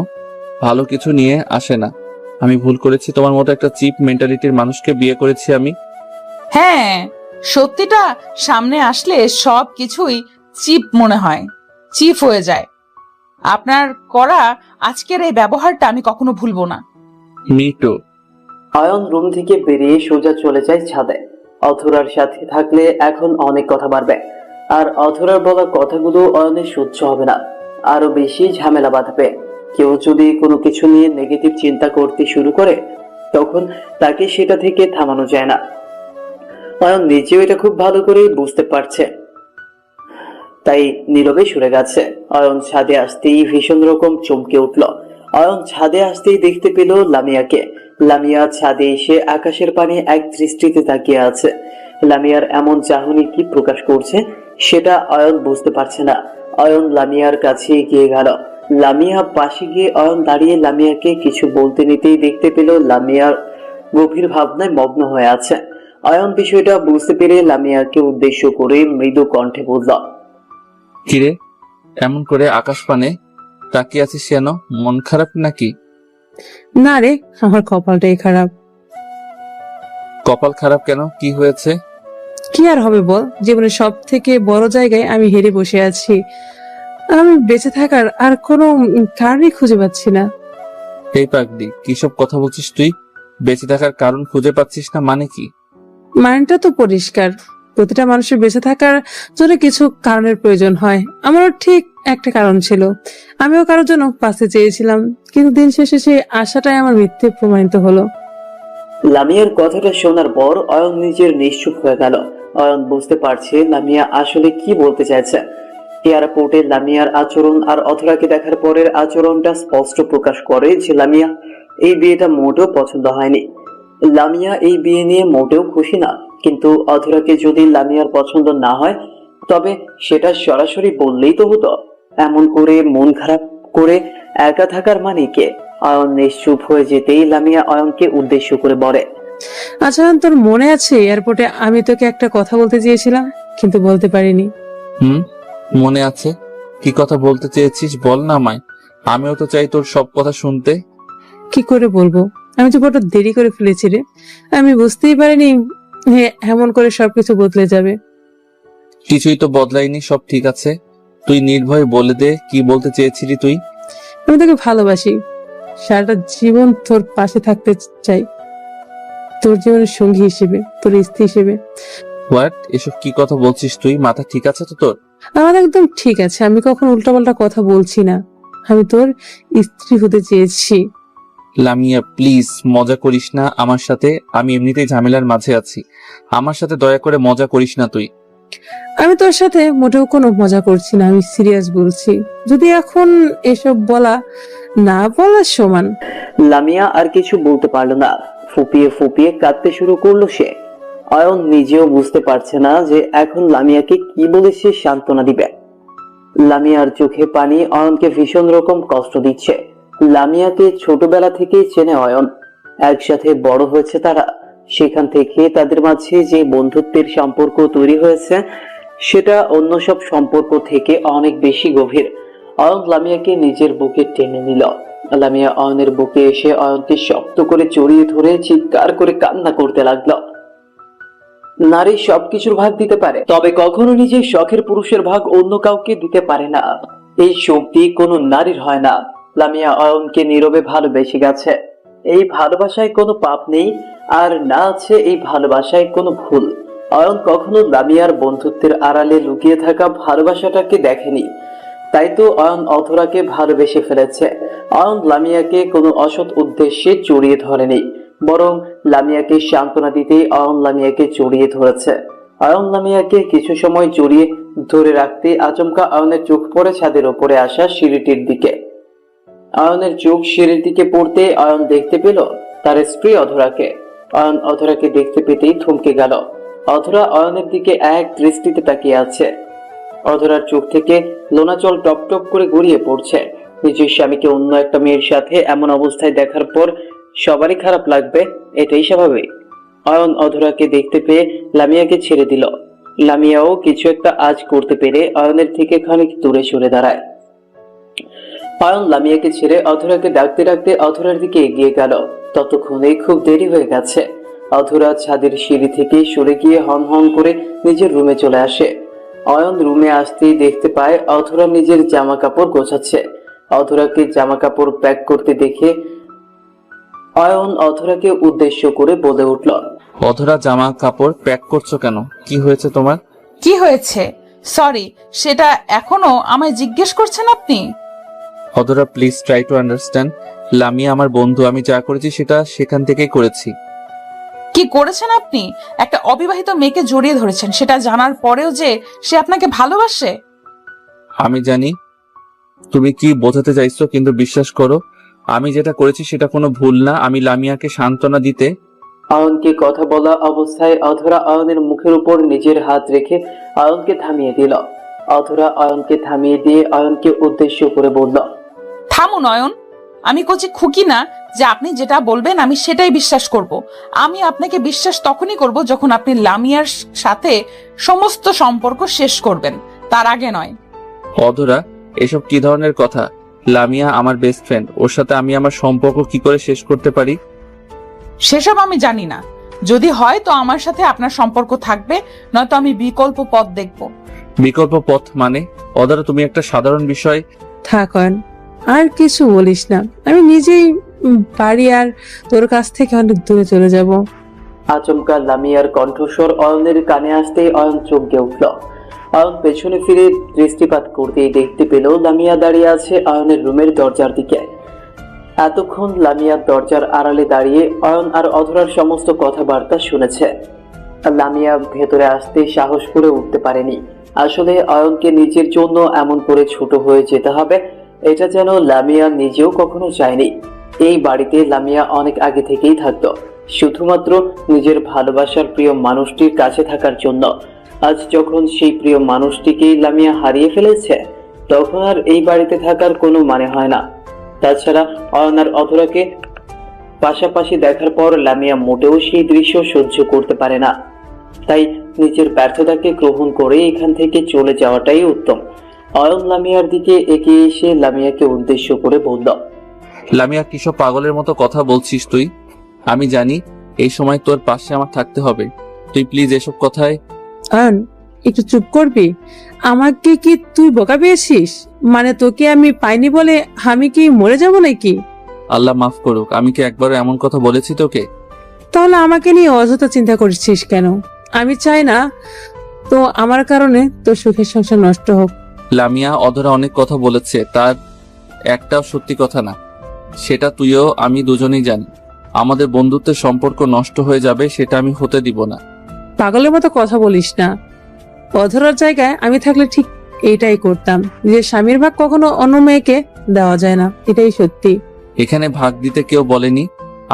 ভালো কিছু নিয়ে আসে না। আমি ভুল করেছি, তোমার মতো একটা চিপ মেন্টালিটির মানুষকে বিয়ে করেছি আমি। হ্যাঁ, সত্যিটা সামনে আসলে সব কিছুই চিপ মনে হয়, চিপ হয়ে যায়। আপনার করা আজকের এই ব্যবহারটা আমি কখনো ভুলবো না। মিটু। অয়ন রুম থেকে বেরিয়ে সোজা চলে যায় ছাদে। অধরার সাথে থাকলে এখন অনেক কথা বাড়বে, আর অধরার বলা কথাগুলো অয়নের সহ্য হবে না, আরো বেশি ঝামেলা বাঁধাবে। কেউ যদি কোনো কিছু নিয়ে নেগেটিভ চিন্তা করতে শুরু করে তখন তাকে সেটা থেকে থামানো যায় না। অয়ন নিজেও এটা খুব ভালো করে বুঝতে পারছে, তাই নীরবে সরে গেছে। অয়ন ছাদে আসতেই ভীষণ রকম চমকে উঠল। অয়ন ছাদে আসতেই দেখতে পেল লামিয়াকে। লামিয়া ছাদে এসে আকাশের পানে এক দৃষ্টিতে তাকিয়ে আছে। লামিয়ার এমন চাহনি কি প্রকাশ করছে সেটা অয়ন বুঝতে পারছে না। অয়ন লামিয়ার কাছে এগিয়ে গেল। লামিয়া পাশে গিয়ে অয়ন দাঁড়িয়ে লামিয়াকে কিছু বলতে নিতেই দেখতে পেল লামিয়ার গভীর ভাবনায় মগ্ন হয়ে আছে। অয়ন বিষয়টা বুঝতে পেরে লামিয়াকে উদ্দেশ্য করে মৃদু কণ্ঠে বলল, কিরে, এমন করে আকাশ পানে তাকিয়ে আছিস কেন? মন খারাপ নাকি? না রে, আমার কপালটাই খারাপ। কপাল খারাপ কেন? কি হয়েছে? কি আর হবে বল, জীবনের সব থেকে বড় জায়গায় আমি হেরে বসে আছি। আমি বেঁচে থাকার আর কোনো কারণই খুঁজে পাচ্ছি না। এই পাগলি, কিসব কথা বলছিস তুই? বেঁচে থাকার কারণ খুঁজে পাচ্ছিস না মানে কি? মাইন্ডটা তো পরিষ্কার, প্রতিটা মানুষের বেঁচে থাকার জন্য কিছু কারণের প্রয়োজন হয়। আমারও ঠিক একটা কারণ ছিল, আমিও কারোর জন্য বাঁচতে চেয়েছিলাম, কিন্তু দিন শেষে সেই আশাটাই আমার মিথ্যে প্রমাণিত হলো। লামিয়ার কথাটা শোনার পর অয়ন নিজের নিশ্চুপ হয়ে গেল। অয়ন বুঝতে পারছে লামিয়া আসলে কি বলতে চাইছে। এয়ারপোর্টে লামিয়ার আচরণ আর অধরাকে দেখার পরের আচরণটা স্পষ্ট প্রকাশ করে যে লামিয়া এই বিয়েটা মোটেও পছন্দ হয়নি। লামিয়া এই বিয়ে নিয়ে মোটেও খুশি না, কিন্তু অধরাকে যদি লামিয়ার পছন্দ না হয় তবে সেটা সরাসরি বললেই তো হতো। এমন করে মন খারাপ করে একা থাকার মানে কে? অয়ন নিশ্চুপ হয়ে যেতেই লামিয়া অয়নকে উদ্দেশ্য করে বলে, আচ্ছা, তোর মনে আছে এয়ারপোর্টে আমি তোকে একটা কথা বলতে চেয়েছিলাম কিন্তু বলতে পারিনি? মনে আছে। কি কথা বলতে চেয়েছিস বল না আমায়, আমিও তো চাই তোর সব কথা শুনতে। কি করে বলবো, আমি তো বড় দেরি করে ফেলেছি রে। আমি বুঝতেই পারিনি এমন করে সবকিছু বদলে যাবে। কিছুই তো বদলায়নি, সব ঠিক আছে। তুই নির্ভয়ে বলে দে, কি বলতে চেয়েছিলি তুই? আমি তোকে ভালোবাসি, সারাটা জীবন তোর পাশে থাকতে চাই, তোর জীবনের সঙ্গী হিসেবে, তোর স্ত্রী হিসেবে। হোয়াট? এসব কি কথা বলছিস তুই? মাথা ঠিক আছে তো তোর? আমার একদম ঠিক আছে, আমি কখন উল্টাপাল্টা কথা বলছি না। আমি তোর স্ত্রী হতে চেয়েছি। লামিয়া প্লিজ মজা করিস না আমার সাথে, আমি এমনিতেই ঝামেলার মাঝে আছি। আমার সাথে দয়া করে মজা করিস না তুই। আমি তোর সাথে মোটেও কোনো মজা করছি না, আমি সিরিয়াস বলছি। যদি এখন এসব বলা না বলার সমান। লামিয়া আর কিছু বলতে পারলো না, ফুপিয়ে ফুপিয়ে কাঁদতে শুরু করলো সে। অয়ন নিজেও বুঝতে পারছে না যে এখন লামিয়াকে কি বলে সে সান্ত্বনা দিবে। লামিয়ার চোখে পানি অয়নকে ভীষণ রকম কষ্ট দিচ্ছে। লামিয়াকে ছোটবেলা থেকেই চেনে অয়ন, একসাথে বড় হয়েছে তারা। সেখান থেকে তাদের মাঝে যে বন্ধুত্বের সম্পর্ক তৈরি হয়েছে সেটা অন্য সব সম্পর্ক থেকে অনেক বেশি গভীর। অয়ন লামিয়াকে নিজের বুকে টেনে নিল। লামিয়া অয়নের বুকে এসে অয়নকে শক্ত করে জড়িয়ে ধরে চিৎকার করে কান্না করতে লাগলো। নারী সবকিছুর ভাগ দিতে পারে, তবে কখনো নিজের শখের পুরুষের ভাগ অন্য কাউকে দিতে পারে না। এই শক্তি কোনো নারীর হয় না। লামিয়া অয়নকে নীরবে ভালোবেসে গেছে। এই ভালোবাসায় কোনো পাপ নেই, আর না আছে এই ভালোবাসায় কোনো ভুল। অয়ন কখনো লামিয়ার বন্ধুত্বের আড়ালে লুকিয়ে থাকা ভালোবাসাটাকে দেখেনি। তাই তো অয়ন অধরাকে ভালোবেসে ফেলেছে। অয়ন লামিয়াকে কোনো অসৎ উদ্দেশ্যে জড়িয়ে ধরেনি, বরং লামিয়াকে সান্ত্বনা দিতেই অয়ন লামিয়াকে জড়িয়ে ধরেছে। অয়ন লামিয়াকে কিছু সময় জড়িয়ে ধরে রাখতে আচমকা অয়নের চোখ পড়ে ছাদের উপরে আসা সিঁড়িটির দিকে। অয়নের চোখ সিঁড়ির দিকে পড়তে অয়ন দেখতে পেল তার স্ত্রী অধরাকে। অয়ন অধরাকে দেখতে পেতেই থমকে গেল। অধরা অয়নের দিকে এক দৃষ্টিতে তাকিয়ে আছে। অধরার চোখ থেকে লোনাচল টপ টপ করে গড়িয়ে পড়ছে। নিজের স্বামীকে অন্য একটা মেয়ের সাথে এমন অবস্থায় দেখার পর সবারই খারাপ লাগবে, এটাই স্বাভাবিক। অয়ন অধরাকে দেখতে পেয়ে লামিয়াকে ছেড়ে দিল। লামিয়াও কিছু একটা আজ করতে পেরে অয়নের থেকে খানিক দূরে সরে দাঁড়ায়। অয়ন লামিয়াকে ছেড়ে অধরাকে ডাকতে ডাকতে অধরার দিকে এগিয়ে গেল। ততক্ষণে খুব দেরি হয়ে গেছে। অধরা ছাদের সিঁড়ি থেকে সরে গিয়ে হন হন করে নিজের রুমে চলে আসে। অয়ন রুমে আসতেই দেখতে পায় অধরা নিজের জামা কাপড় গোছাচ্ছে। অধরাকে জামা কাপড় প্যাক করতে দেখে অয়ন অধরাকে উদ্দেশ্য করে বলে উঠল, অধরা জামা কাপড় প্যাক করছো কেন? কি হয়েছে তোমার? কি হয়েছে? সরি, সেটা এখনো আমায় জিজ্ঞেস করছেন আপনি? অধরা please try to understand. Lamia আমার বন্ধু, আমি যা করেছি সেটা সেখান থেকেই করেছি। কি করেছেন আপনি? একটা অবিবাহিত মেয়েকে জড়িয়ে ধরেছেন, সেটা জানার পরেও যে সে আপনাকে ভালোবাসে। আমি জানি তুমি কি বোঝাতে চাইছো, কিন্তু বিশ্বাস করো আমি যেটা করেছি সেটা কোনো ভুল না। আমি লামিয়াকে সান্ত্বনা দিতে। অয়নকে কথা বলা অবস্থায় অধরা অয়নের মুখের উপর নিজের হাত রেখে অয়নকে থামিয়ে দিল। অধরা অয়নকে থামিয়ে দিয়ে অয়নকে উদ্দেশ্য করে বলল, থামুন অয়ন, আমি কচি খুকি না যে আপনি যেটা বলবেন আমি সেটাই বিশ্বাস করব। আমি আপনাকে বিশ্বাস তখনই করব যখন আপনি লামিয়ার সাথে সমস্ত সম্পর্ক শেষ করবেন, তার আগে নয়। অধরা এসব কি ধরনের কথা? লামিয়া আমার বেস্ট ফ্রেন্ড, ওর সাথে আমি আমার সম্পর্ক কি করে শেষ করতে পারি? সেসব আমি জানি না। যদি হয় তো আমার সাথে আপনার সম্পর্ক থাকবে, নয়তো আমি বিকল্প পথ দেখব। বিকল্প পথ মানে? অধরা তুমি একটা সাধারণ বিষয়। থাক অয়ন, আর কিছু বলিস না। আমি নিজেই বাড়ি আর তোর কাছ থেকে অনেক দূরে চলে যাব। আচমকা লামিয়ার কণ্ঠস্বর অয়নের কানে আসতেই অয়ন চমকে উঠল। অয়ন পেছনে ফিরে দৃষ্টিপাত করতেই দেখতে পেল লামিয়া দাঁড়িয়ে আছে অয়নের রুমের দরজার দিকে। এতক্ষণ লামিয়ার দরজার আড়ালে দাঁড়িয়ে অয়ন আর অধরার সমস্ত কথাবার্তা শুনেছে। লামিয়া ভেতরে আসতে সাহস করে উঠতে পারেনি। আসলে অয়নকে নিজের জন্য এমন করে ছোট হয়ে যেতে হবে, এটা যেন লামিয়া নিজেও কখনো চায়নি। এই বাড়িতে লামিয়া অনেক আগে থেকেই থাকতো, শুধুমাত্র নিজের ভালোবাসার প্রিয় মানুষটির কাছে থাকার জন্য। আজ যখন সেই প্রিয় মানুষটিকেই লামিয়া হারিয়ে ফেলেছে, তখন আর এই বাড়িতে থাকার কোনো মানে হয় না। তাছাড়া অয়ন আর অধরাকে পাশাপাশি দেখার পর লামিয়া মোটেও সেই দৃশ্য সহ্য করতে পারে না। তাই নিজের ব্যর্থতাকে গ্রহণ করে এখান থেকে চলে যাওয়াটাই উত্তম। অয়ন লামিয়ার দিকে এগিয়ে এসে লামিয়াকে উদ্দেশ্য করে বলল, লামিয়া কিসব পাগলের মতো কথা বলছিস তুই? আমি জানি এই সময় তোর পাশে আমার থাকতে হবে। তুই প্লিজ এসব কথায়। অয়ন, একটু চুপ করবি? আমাকে কি তুই বোকা পেয়েছিস? মানে তোকে আমি পাইনি বলে আমি কি মরে যাব নাকি? আল্লাহ মাফ করুক, আমি কি একবারও এমন কথা বলেছি তোকে? তাহলে আমাকে নিয়ে অযথা চিন্তা করছিস কেন? আমি চাই না তো আমার কারণে তোর সুখের সংসার নষ্ট হোক। লামিয়া অধরা অনেক কথা বলেছে, তার একটাও সত্যি কথা না। সেটা তুইও আমি দুজনেই জানি। আমাদের বন্ধুত্বের সম্পর্ক নষ্ট হয়ে যাবে, সেটা আমি হতে দিব না। পাগলের মতো কথা বলিস না। অধরার জায়গায় আমি থাকলে ঠিক এইটাই করতাম। যে স্বামীর ভাগ কখনো অন্য মেয়েকে দেওয়া যায় না, এটাই সত্যি। এখানে ভাগ দিতে কেউ বলেনি।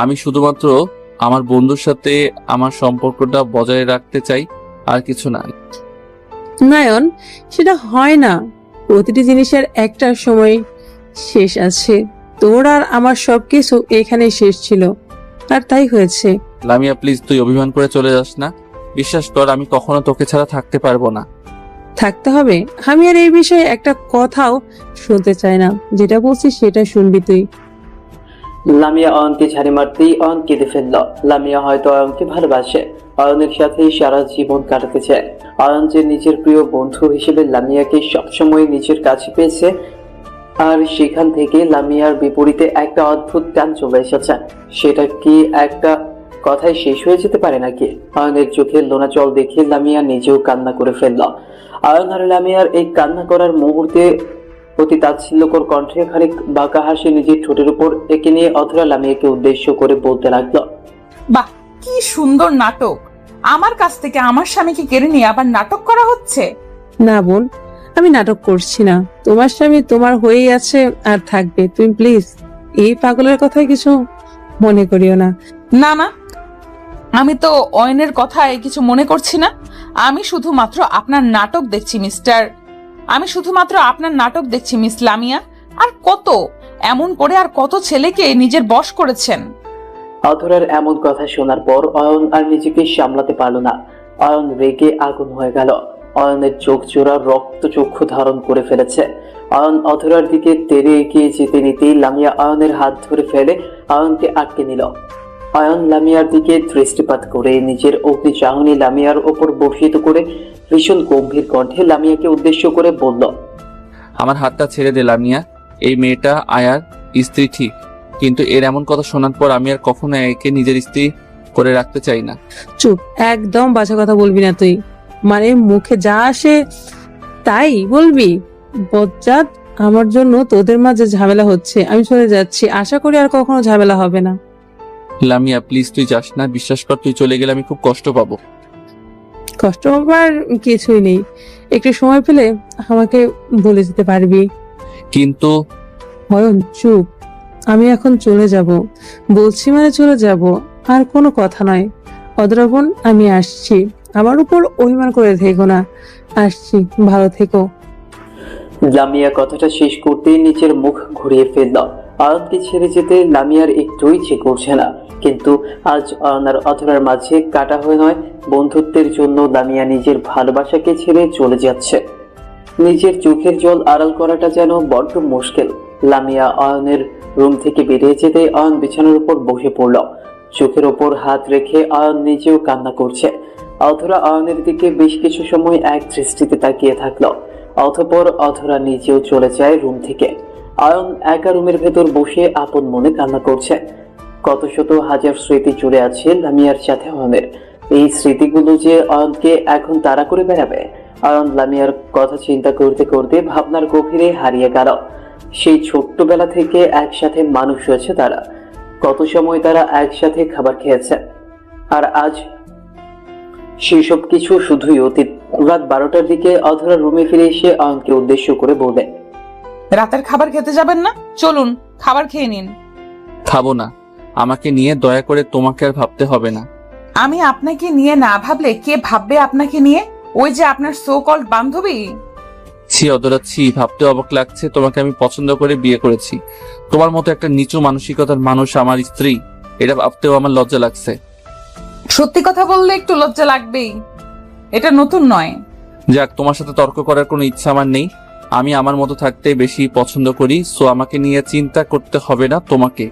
আমি শুধুমাত্র আমার বন্ধুর সাথে আমার সম্পর্কটা বজায় রাখতে চাই, আর কিছু না। নয়ন, সেটা হয় না। প্রতিটি জিনিসের একটা সময় শেষ আছে। তোর আর আমার সবকিছু এখানেই শেষ ছিল, আর তাই হয়েছে। লামিয়া প্লিজ, তুই অভিমান করে চলে যাস না। বিশ্বাস কর, আমি কখনো তোকে ছাড়া থাকতে পারবো না। থাকতে হবে? আমি আর এই বিষয়ে একটা কথাও শুনতে চাই না। যেটা বলছিস সেটা শুনবি তুই। লামিয়া অয়নকে ঝাড়ি মারতেই অয়ন কেঁদে ফেলল। লামিয়া হয়তো অয়নকে ভালোবাসে, অয়নের সাথেই সারা জীবন কাটাতে চায়। অয়ন যে নিজের প্রিয় বন্ধু হিসেবে লামিয়াকে সবসময় নিজের কাছে পেয়েছে, আর সেখান থেকে লামিয়ার বিপরীতে একটা অদ্ভুত টান চলে এসেছে। সেটা কি একটা কথায় শেষ হয়ে যেতে পারে নাকি? অয়নের চোখের লোনা জল দেখে লামিয়া নিজেও কান্না করে ফেলল। অয়ন আর লামিয়ার এই কান্না করার মুহূর্তে অতি তাচ্ছিল্যকর কণ্ঠে খানিক বাঁকা হাসি নিজের ঠোঁটের উপর এঁকে নিয়ে অধরা লামিয়াকে উদ্দেশ্য করে বলতে লাগলো, বাহ, কি সুন্দর নাটক! আমার কাছ থেকে আমার স্বামীকে কেড়ে নিয়ে আবার নাটক করা হচ্ছে। না বোন, আমি নাটক করছি না। তোমার স্বামী তোমার হয়েই আছে আর থাকবে। তুমি প্লিজ এই পাগলের কথায় কিছু মনে করিও না। না না, আমি তো অয়নের কথায় কিছু মনে করছি না। আমি শুধুমাত্র আপনার নাটক দেখছি মিস লামিয়া। আর কত এমন করে আর কত ছেলেকে নিজের বশ করেছেন। অধরার এমন কথা শোনার পর অয়ন আর নিজেকে সামলাতে পারল না। অয়ন রেগে আগুন হয়ে গেল। অয়নের চোখ জোড়া রক্ত চক্ষু ধারণ করে ফেলেছে। অয়ন অধরার দিকে তেড়ে এগিয়ে যেতে নিতেই লামিয়া অয়নের হাত ধরে ফেলে অয়নকে আটকে নিল। অয়ন লামিয়ার দিকে দৃষ্টিপাত করে নিজের অগ্নি চাহনি লামিয়ার ওপর বর্ষিত করে ভীষণ গম্ভীর কণ্ঠে লামিয়াকে উদ্দেশ্য করে বলল, আমার হাতটা ছেড়ে দে লামিয়া। এই মেয়েটা আয়ার স্ত্রী ঠিক, কিন্তু এর এমন কথা শোনার পর আমি আর কখনো একে নিজের স্ত্রী করে রাখতে চাই না। চুপ, একদম বাজে কথা বলবি না তুই। মানে মুখে যা আসে তাই বলবি? বজ্জাত, আমার জন্য তোদের মাঝে ঝামেলা হচ্ছে। আমি চলে যাচ্ছি, আশা করি আর কখনো ঝামেলা হবে না। লামিয়া প্লিজ, তুই যাস না। বিশ্বাস কর, তুই চলে গেলে আমি খুব কষ্ট পাবো। কষ্ট হবার কিছুই নেই। একটু সময় পেলে আমাকে বলে যেতে পারবি। কিন্তু অয়ন চুপ, আমি এখন চলে যাব। বলছি মানে চলে যাব, আর কোনো কথা নয়। অদরা বোন, আমি আসছি। আমার উপর অভিমান করে থেকো না। আসছি, ভালো থেকো। লামিয়া কথাটা শেষ করতেই নিচের মুখ ঘুরিয়ে ফেলল। অয়নকে ছেড়ে যেতে লামিয়ার একটু ইচ্ছে করছে না, কিন্তু আজ অয়ন আর অধরার মাঝে কাটা হয়ে নয়, বন্ধুত্বের জন্য লামিয়া নিজের ভালোবাসাকে ছেড়ে চলে যাচ্ছে। নিজের চোখের জল আড়াল করাটা যেন বড্ড মুশকিল। লামিয়া অয়নের রুম থেকে বেরিয়ে যেতে অয়ন বিছানার উপর বসে পড়ল। চোখের ওপর হাত রেখে অয়ন নিজেও কান্না করছে। অধরা অয়নের দিকে বেশ কিছু সময় এক দৃষ্টিতে তাকিয়ে থাকলো। অতঃপর অধরা নিজেও চলে যায় রুম থেকে। অয়ন একা রুমের ভেতর বসে আপন মনে কান্না করছে। কত শত হাজার স্মৃতি জুড়ে আছে লামিয়ার সাথে অয়নের। এই স্মৃতিগুলো যে অয়নকে এখন তাড়া করে বেড়াবে। অয়ন লামিয়ার কথা চিন্তা করতে করতে ভাবনার গভীরে হারিয়ে গেল। সেই ছোট্টবেলা থেকে একসাথে মানুষ হয়েছে তারা। কত সময় তারা একসাথে খাবার খেয়েছে, আর আজ সেই সব কিছু শুধুই অতীত। রাত 12টার দিকে অধরা রুমে ফিরে এসে অয়নকে উদ্দেশ্য করে বলে, রাতের খাবার খেতে যাবেন না? চলুন খাবার খেয়ে নিন। খাবো না। আমাকে নিয়ে দয়া করে তোমাকে আর ভাবতে হবে না। আমি আপনাকে নিয়ে না ভাবলে কে ভাববে আপনাকে নিয়ে? ওই যে আপনার সো কল্ড বান্ধবী। ছি অদরা, ছি। ভাবতে অবাক লাগছে, তোমাকে আমি পছন্দ করে বিয়ে করেছি। তোমার মতো একটা নিচু মানসিকতার মানুষ আমার স্ত্রী, এটা ভাবতেও আমার লজ্জা লাগছে। সত্যি কথা বললে একটু লজ্জা লাগবেই, এটা নতুন নয়। যাক, তোমার সাথে তর্ক করার কোনো ইচ্ছা আমার নেই। আমি আমার মতো থাকতে বেশি পছন্দ করি, সো আমাকে নিয়ে চিন্তা করতে হবে না তোমাকে।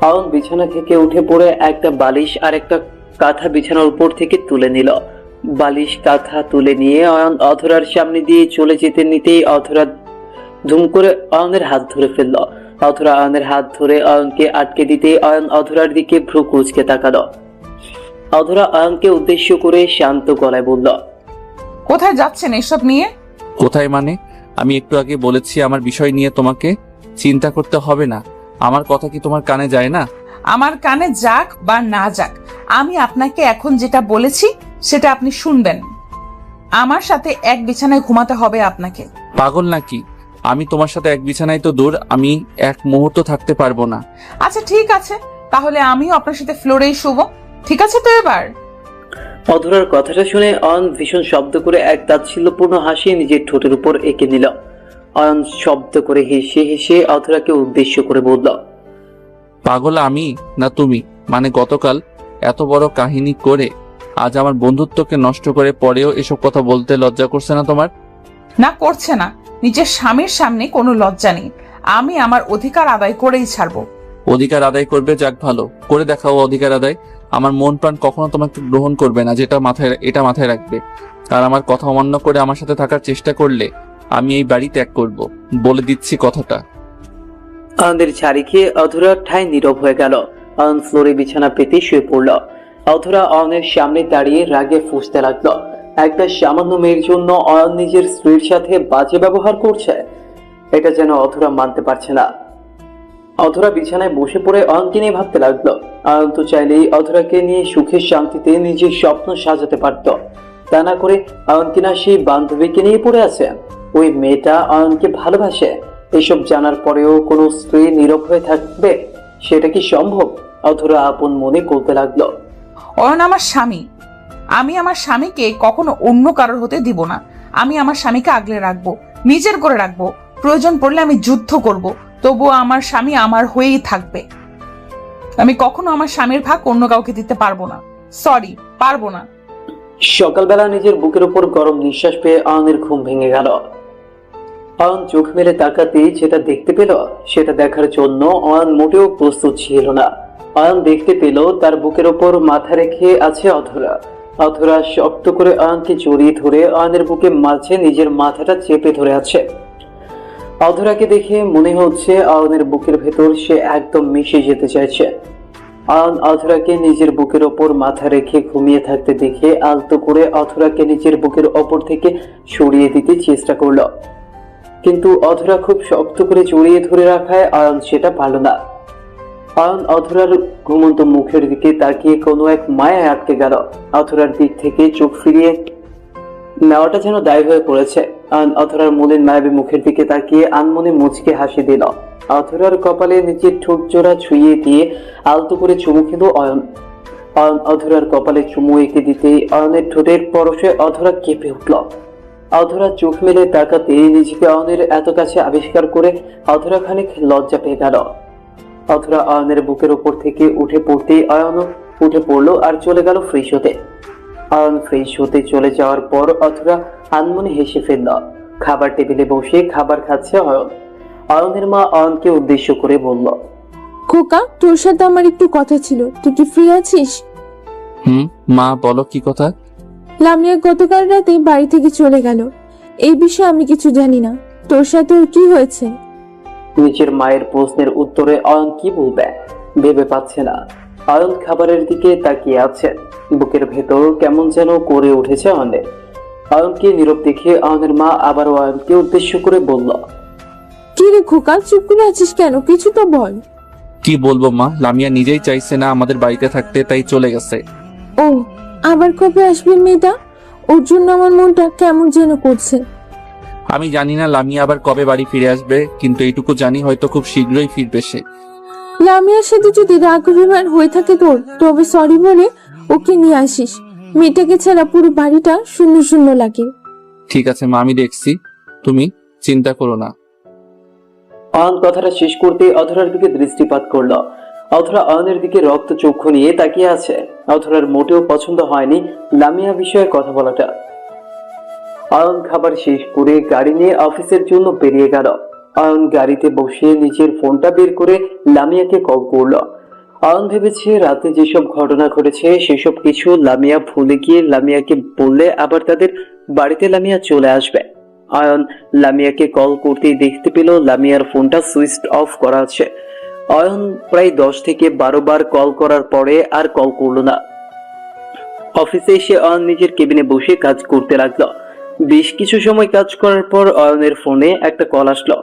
অয়ন বিছানা থেকে উঠে পড়ে একটা বালিশ আর একটা কাঁথা বিছানার উপর থেকে তুলে নিল। বালিশ কাঁথা তুলে নিয়ে অয়ন অধরার সামনে দিয়ে চলে যেতে নিতেই অধরা ধুম করে অয়নের হাত ধরে ফেলল। অধরা অয়নের হাত ধরে অয়নকে আটকে দিতে অয়ন অধরার দিকে ভ্রু কুঁচকে তাকালো। অধরা অয়নকে উদ্দেশ্য করে শান্ত গলায় বলল, কোথায় যাচ্ছেন এসব নিয়ে? কোথায় মানে? আমি একটু আগে বলেছি আমার বিষয় নিয়ে তোমাকে চিন্তা করতে হবে না। আমার কথা কি তোমার কানে যায় না? আমার কানে যাক বা না যাক, আমি আপনাকে এখন যেটা বলেছি সেটা আপনি শুনবেন। আমার সাথে এক বিছানায় ঘুমাতে হবে আপনাকে। পাগল নাকি? আমি তোমার সাথে এক বিছানায় তো দূর, আমি এক মুহূর্ত থাকতে পারবো না। আচ্ছা ঠিক আছে, তাহলে আমিও আপনার সাথে ফ্লোরেই শুব। ঠিক আছে তো এবার? অধরার কথাটা শুনে অয়ন ভীষণ শব্দ করে এক তাচ্ছিল্যপূর্ণ হাসি নিজের ঠোঁটের উপর এঁকে নিল। অয়ন শব্দ করে হেসে হেসে অধরাকে উদ্দেশ্য করে বলল, পাগল আমি না তুমি? মানে গতকাল এত বড় কাহিনী করে আজ আমার বন্ধুত্বকে নষ্ট করে পরেও এসব কথা বলতে লজ্জা করছে না তোমার? না, করছে না। নিজের স্বামীর সামনে কোনো লজ্জা নেই। আমি আমার অধিকার আদায় করেই ছাড়বো। অধিকার আদায় করবে, যাক ভালো করে দেখাও অধিকার আদায়। আমার মন প্রাণ কখনো তোমাকে গ্রহণ করবে না, এটা মাথায় রাখবে। আর আমার কথা অমান্য করে আমার সাথে থাকার চেষ্টা করলে আমি এই বাড়ি ত্যাগ করব, বলে দিচ্ছি কথাটা। অয়নের ঝাড়ি খেয়ে অধরা ঠায় নীরব হয়ে গেল। অয়ন ফ্লোরে বিছানা পেতে শুয়ে পড়ল। অধরা অয়নের সামনে দাঁড়িয়ে রাগে ফুঁসতে লাগলো। একটা সামান্য মেয়ের জন্য অয়ন নিজের স্ত্রীর সাথে বাজে ব্যবহার করছে, এটা যেন অধরা মানতে পারছে না। অধরা বিছানায় বসে পড়ে অয়নকে নিয়ে ভাবতে লাগলো। অয়ন তো চাইলেই অধরাকে নিয়ে সুখের শান্তিতে নিজের স্বপ্ন সাজাতে পারত, তা না করে অয়ন কিনা সেই বান্ধবীকে নিয়ে পড়ে আছে। ওই মেয়েটা অয়নকে ভালোবাসে, এসব জানার পরেও কোনো স্ত্রী নীরব হয়ে থাকবে? সেটা কি সম্ভব? অধরা আপন মনে বলতে লাগলো। অয়ন আমার স্বামী, আমি আমার স্বামীকে কখনো অন্য কারোর হতে দিব না। আমি আমার স্বামীকে আগলে রাখবো, নিজের করে রাখবো। প্রয়োজন পড়লে আমি যুদ্ধ করব, তবুও আমার স্বামী আমার হয়েই থাকবে। আমি কখনো আমার স্বামীর ভাগ অন্য কাউকে দিতে পারবো না। সরি, পারবো না। সকালবেলা নিজের বুকের উপর গরম নিঃশ্বাস পেয়ে অয়নের ঘুম ভেঙে গেল। অয়ন চোখ মেলে তাকাতেই যেটা দেখতে পেল, সেটা দেখার জন্য অয়ন মোটেও প্রস্তুত ছিল না। অয়ন দেখতে পেল তার বুকের ওপর মাথা রেখে আছে অধরা। অধরা শক্ত করে অয়নকে জড়িয়ে ধরে অয়নের বুকে মাঝে নিজের মাথাটা চেপে ধরে আছে। অধরাকে দেখে মনে হচ্ছে অয়নের বুকের ভেতর সে একদম মিশে যেতে চাইছে। অয়ন অধরাকে নিজের বুকের ওপর মাথা রেখে ঘুমিয়ে থাকতে দেখে আলতো করে অধরাকে নিজের বুকের ওপর থেকে সরিয়ে দিতে চেষ্টা করলো, কিন্তু অধরা খুব শক্ত করে জড়িয়ে ধরে রাখায় অয়ন সেটা পারল না। অয়ন অধরার ঘুমন্ত মুখের দিকে তাকিয়ে কোনো এক মায়ায় আটকে গেল। অধরার দিক থেকে চোখ ফিরিয়ে নেওয়াটা যেন দায়ী হয়ে পড়েছে। অয়ন অধরার মলিন মায়াবী মুখের দিকে তাকিয়ে আনমনে মুচকে হাসি দিল। অধরার কপালে নিজের ঠোঁট জোড়া ছুঁয়ে দিয়ে আলতো করে চুমু খেল অয়ন। অয়ন অধরার কপালে চুমু এঁকে দিতেই অয়নের ঠোঁটের পরশে অধরা কেঁপে উঠল। অধরা চোখ মেলে তাকাতে নিজেকে অয়নের এত কাছে আবিষ্কার করে অধরা খানিক লজ্জা পেয়ে গেল। অধরা অয়নের বুকের উপর থেকে উঠে পড়তেই অয়ন উঠে পড়লো আর চলে গেল ফ্রেশ হতে। অয়ন ফ্রেশ হতে চলে যাওয়ার পর অধরা আনমনে হেসে ফেলল। খাবার টেবিলে বসে খাবার খাচ্ছে অয়ন। অয়নের মা অয়নকে উদ্দেশ্য করে বলল, খোকা, তোর সাথে আমার একটু কথা ছিল, তুই কি ফ্রি আছিস? মা বলো, কি কথা? লামিয়া গতকাল রাতে বাড়ি থেকে চলে গেল। এই বিষয়ে আমি কিছু জানি না, তোর সাথে ওর কি হয়েছে? নিজের মায়ের প্রশ্নের উত্তরে অয়ন কি বলবে ভেবে পাচ্ছে না। অয়ন খাবারের দিকে তাকিয়ে আছে, বুকের ভেতর কেমন যেন করে উঠেছে অয়নের। অয়নকে নীরব দেখে অয়নের মা আবার অয়নকে উদ্দেশ্য করে বলল, কি রে খোকা, চুপ করে আছিস কেন? কিছু তো বল। কি বলবো মা, লামিয়া নিজেই চাইছে না আমাদের বাড়িতে থাকতে, তাই চলে গেছে। ও, আবার কবে আসবে মেয়েটা? ওর জন্য আমার মনটা কেমন যেন করছে। আমি জানি না লামিয়া আবার কবে বাড়ি ফিরে আসবে, কিন্তু এইটুকু জানি হয়তো খুব শীঘ্রই ফিরবে সে। লামিয়ার সাথে যদি রাগ অভিমান হয়ে থাকে তোর, তবে সরি বলে ওকে নিয়ে আসিস। মেয়েটাকে ছাড়া পুরো বাড়িটা শূন্য শূন্য লাগে। ঠিক আছে মা, আমি দেখছি, তুমি চিন্তা করো না। অয়ন কথাটা শেষ করতে অধরার দিকে দৃষ্টিপাত করলো। অধরা অয়নের দিকে রক্ত চক্ষু নিয়ে তাকিয়ে আছে। অধরার মোটেও পছন্দ হয়নি লামিয়া বিষয়ে কথা বলাটা। অয়ন খাবার শেষ করে গাড়ি নিয়ে অফিসের জন্য বেরিয়ে গেল। অয়ন গাড়িতে বসে নিজের ফোনটা বের করে লামিয়াকে কল করলো। অয়ন ভেবেছে রাতে যেসব ঘটনা ঘটেছে সেসব কিছু লামিয়া ভুলে গিয়ে লামিয়াকে বললে আবার তাদের বাড়িতে লামিয়া চলে আসবে। অয়ন লামিয়াকে কল করতেই দেখতে পেল লামিয়ার ফোনটা সুইচ অফ করা আছে। অয়ন প্রায় 10 থেকে 12 বার কল করার পরে আর কল করলো না। অফিসে এসে অয়ন নিজের কেবিনে বসে কাজ করতে লাগলো। বেশ কিছু সময় কাজ করার পর অয়নের ফোনে একটা কল আসলো।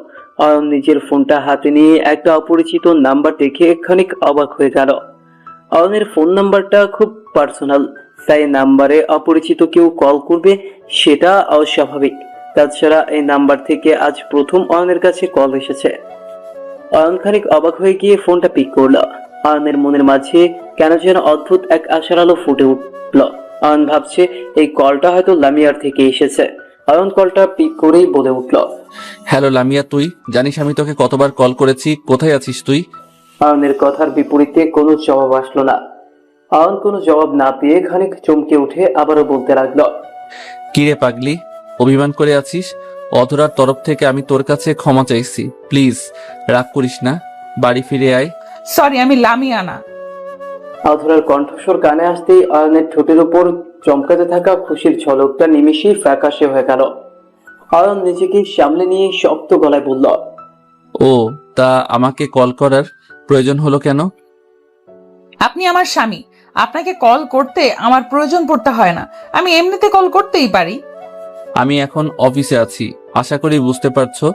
অয়ন নিজের ফোনটা হাতে নিয়ে একটা অপরিচিত নাম্বার দেখে খানিক অবাক হয়ে গেল। অয়নের ফোন নাম্বারটা খুব পার্সোনাল। তাই নাম্বারে অপরিচিত কেউ কল করবে সেটা অস্বাভাবিক। তাছাড়া এই নাম্বার থেকে আজ প্রথম অয়নের কাছে কল এসেছে। অয়ন খানিক অবাক হয়ে গিয়ে ফোনটা পিক করলো। অয়নের মনের মাঝে কেন যেন অদ্ভুত এক আশার আলো ফুটে উঠল। অয়ন ভাবছে এই কলটা হয়তো লামিয়ার থেকে এসেছে। অয়ন কলটা পিক করেই বলে উঠল, হ্যালো লামিয়া, তুই জানিস আমি তোকে কতবার কল করেছি, কোথায় আছিস তুই? অয়নের কথার বিপরীতে কোনো জবাব আসলো না। অয়ন কোনো জবাব না পেয়ে খানিক চমকে উঠে আবারও বলতে লাগলো, কিরে পাগলি, অভিমান করে আছিস? অধরার তরফ থেকে আমি তোর কাছে ক্ষমা চাইছি, প্লিজ রাগ করিস না, বাড়ি ফিরে আয়। সরি, আমি লামিয়া না। অধরার কণ্ঠস্বর কানে আসতেই অয়নের ঠোঁটের উপর চমকাতে থাকা খুশির ঝলকটা নিমেষেই ফ্যাকাশে হয়ে গেল। অয়ন নিজেকে সামলে নিয়ে শক্ত গলায় বলল, ও, তা আমাকে কল করার প্রয়োজন হলো কেন? আপনি আমার স্বামী, আপনাকে কল করতে আমার প্রয়োজন পড়তে হয় না, আমি এমনিতে কল করতেই পারি। আমি এখন অফিসে আছি, আশা করি বুঝতে পারছো।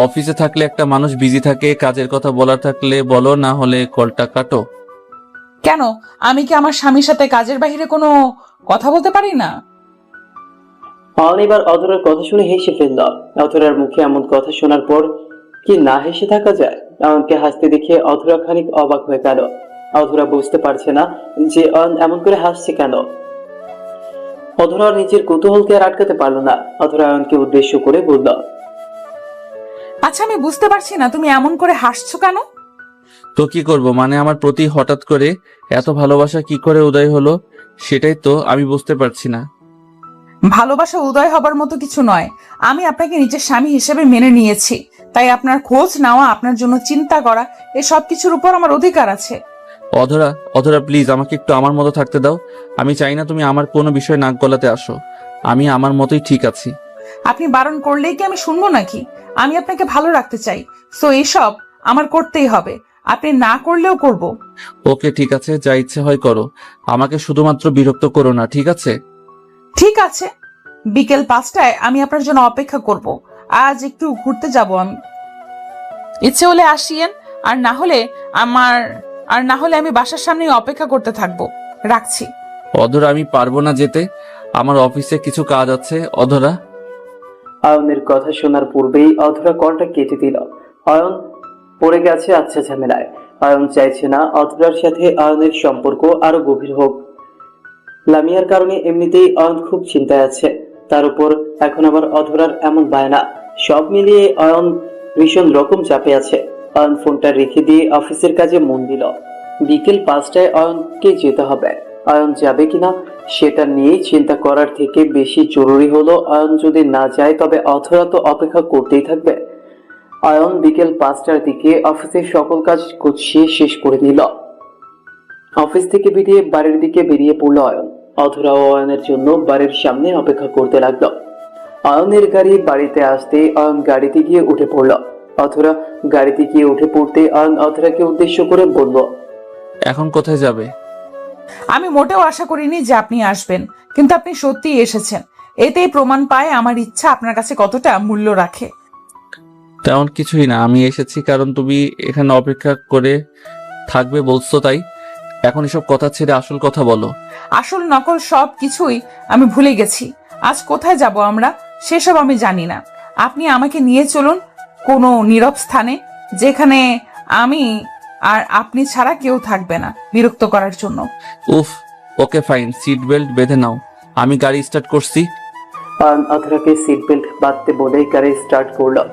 অফিসে থাকলে একটা মানুষ বিজি থাকে, কাজের কথা বলার থাকলে বলো, না হলে কলটা কাটো। কেন, আমি কি আমার স্বামীর সাথে কাজের বাইরে কোনো কথা বলতে পারি না? অয়ন এবার অধরার কথা শুনে হেসে ফেলল। অধরার মুখে এমন কথা শোনার পর কি না হেসে থাকা যায়? অয়নকে হাসতে দেখে অধরা খানিক অবাক হয়ে গেল। অধরা বুঝতে পারছে না যে অয়ন এমন করে হাসছে কেন। অধরা নিজের কৌতূহলকে আর আটকাতে পারল না। অধরা অয়নকে উদ্দেশ্য করে বলল, আচ্ছা, আমি বুঝতে পারছি না তুমি এমন করে হাসছো কেন? তো কি করব, মানে আমার প্রতি হঠাৎ করে এত ভালোবাসা কি করে উদয় হলো, সেটাই তো আমি বুঝতে পারছি না। ভালোবাসা উদয় হবার মতো কিছু নয়। আমি আপনাকে নিজের স্বামী হিসেবে মেনে নিয়েছি, তাই আপনার খোঁজ নেওয়া, আপনার জন্য চিন্তা করা, এই সব কিছুর উপর আমার অধিকার আছে। অধরা, অধরা প্লিজ আমাকে একটু আমার মতো থাকতে দাও। আমি চাই না তুমি আমার কোনো বিষয় নাক গলাতে আসো। আমি আমার মতোই ঠিক আছি। আপনি বারণ করলেই কি আমি শুনবো নাকি? আমি আপনাকে ভালো রাখতে চাই, সো এইসব আমার করতেই হবে, আপনি না করলেও করব। ওকে ঠিক আছে, যা ইচ্ছে হয় করো, আমাকে শুধুমাত্র বিরক্ত করো না, ঠিক আছে? ঠিক আছে, বিকেল 5টায় আমি আপনার জন্য অপেক্ষা করব। আজ একটু ঘুরতে যাব আমি, ইচ্ছে হলে আসিয়েন, আর না হলে আমি বাসার সামনে অপেক্ষা করতে থাকবো। রাখছি। অধরা, আমি পারবো না যেতে, আমার অফিসে কিছু কাজ আছে। অধরা। অয়নের কথা শোনার পূর্বেই অধরা কলটা কেটে দিল। অয়ন পড়ে গেছে আচ্ছা ঝামেলায়। অয়ন চাইছে না অধরার সাথে অয়নের সম্পর্ক আরো গভীর হোক। লামিয়ার কারণে এমনিতেই অয়ন খুব চিন্তায় আছে, তার উপর এখন আবার অধরার এমন বায়না। সব মিলিয়ে অয়ন ভীষণ রকম চাপে আছে। অয়ন ফোনটা রেখে দিয়ে অফিসের কাজে মন দিল। বিকেল 5টায় অয়নকে যেতে হবে। অয়ন যাবে কিনা সেটা নিয়ে চিন্তা করার থেকে বেশি জরুরি হলো অয়ন যদি না যায় তবে অধরা তো অপেক্ষা করতেই থাকবে। অয়ন বিকেল 5টার দিকে অফিসের সকল কাজ গুছিয়ে শেষ করে নিল। অফিস থেকে বেরিয়ে বাড়ির দিকে বেরিয়ে পড়ল অয়ন। অধরা ও অয়নের জন্য বাড়ির সামনে অপেক্ষা করতে লাগলো। অয়নের গাড়ি বাড়িতে আসতে অয়ন গাড়িতে গিয়ে উঠে পড়ল। অধরা গাড়িতে গিয়ে উঠে পড়তে অয়ন অধরাকে উদ্দেশ্য করে বলল, এখন কোথায় যাবে? আমি মোটেও আশা করিনি যে আপনি আসবেন, কিন্তু আপনি সত্যিই এসেছেন। এতেই প্রমাণ পায় আমার ইচ্ছা আপনার কাছে কতটা মূল্য রাখে। তেমন কিছুই না, আমি এসেছি কারণ তুমি এখানে অপেক্ষা করে থাকবে বলছো, তাই। এখন এসব কথা ছেড়ে আসল কথা বলো। আসল নকল সব কিছুই আমি ভুলে গেছি। আজ কোথায় যাব আমরা সেসব আমি জানি না। আপনি আমাকে নিয়ে চলুন কোনো নীরব স্থানে, যেখানে আমি আর আপনি ছাড়া কেউ থাকবে না বিরক্ত করার জন্য। উফ, ওকে ফাইন, সিট বেল্ট বেঁধে নাও, আমি গাড়ি স্টার্ট করছি। অয়ন অধরাকে সিট বেল্ট বাঁধতে বলে গাড়ি স্টার্ট করলো।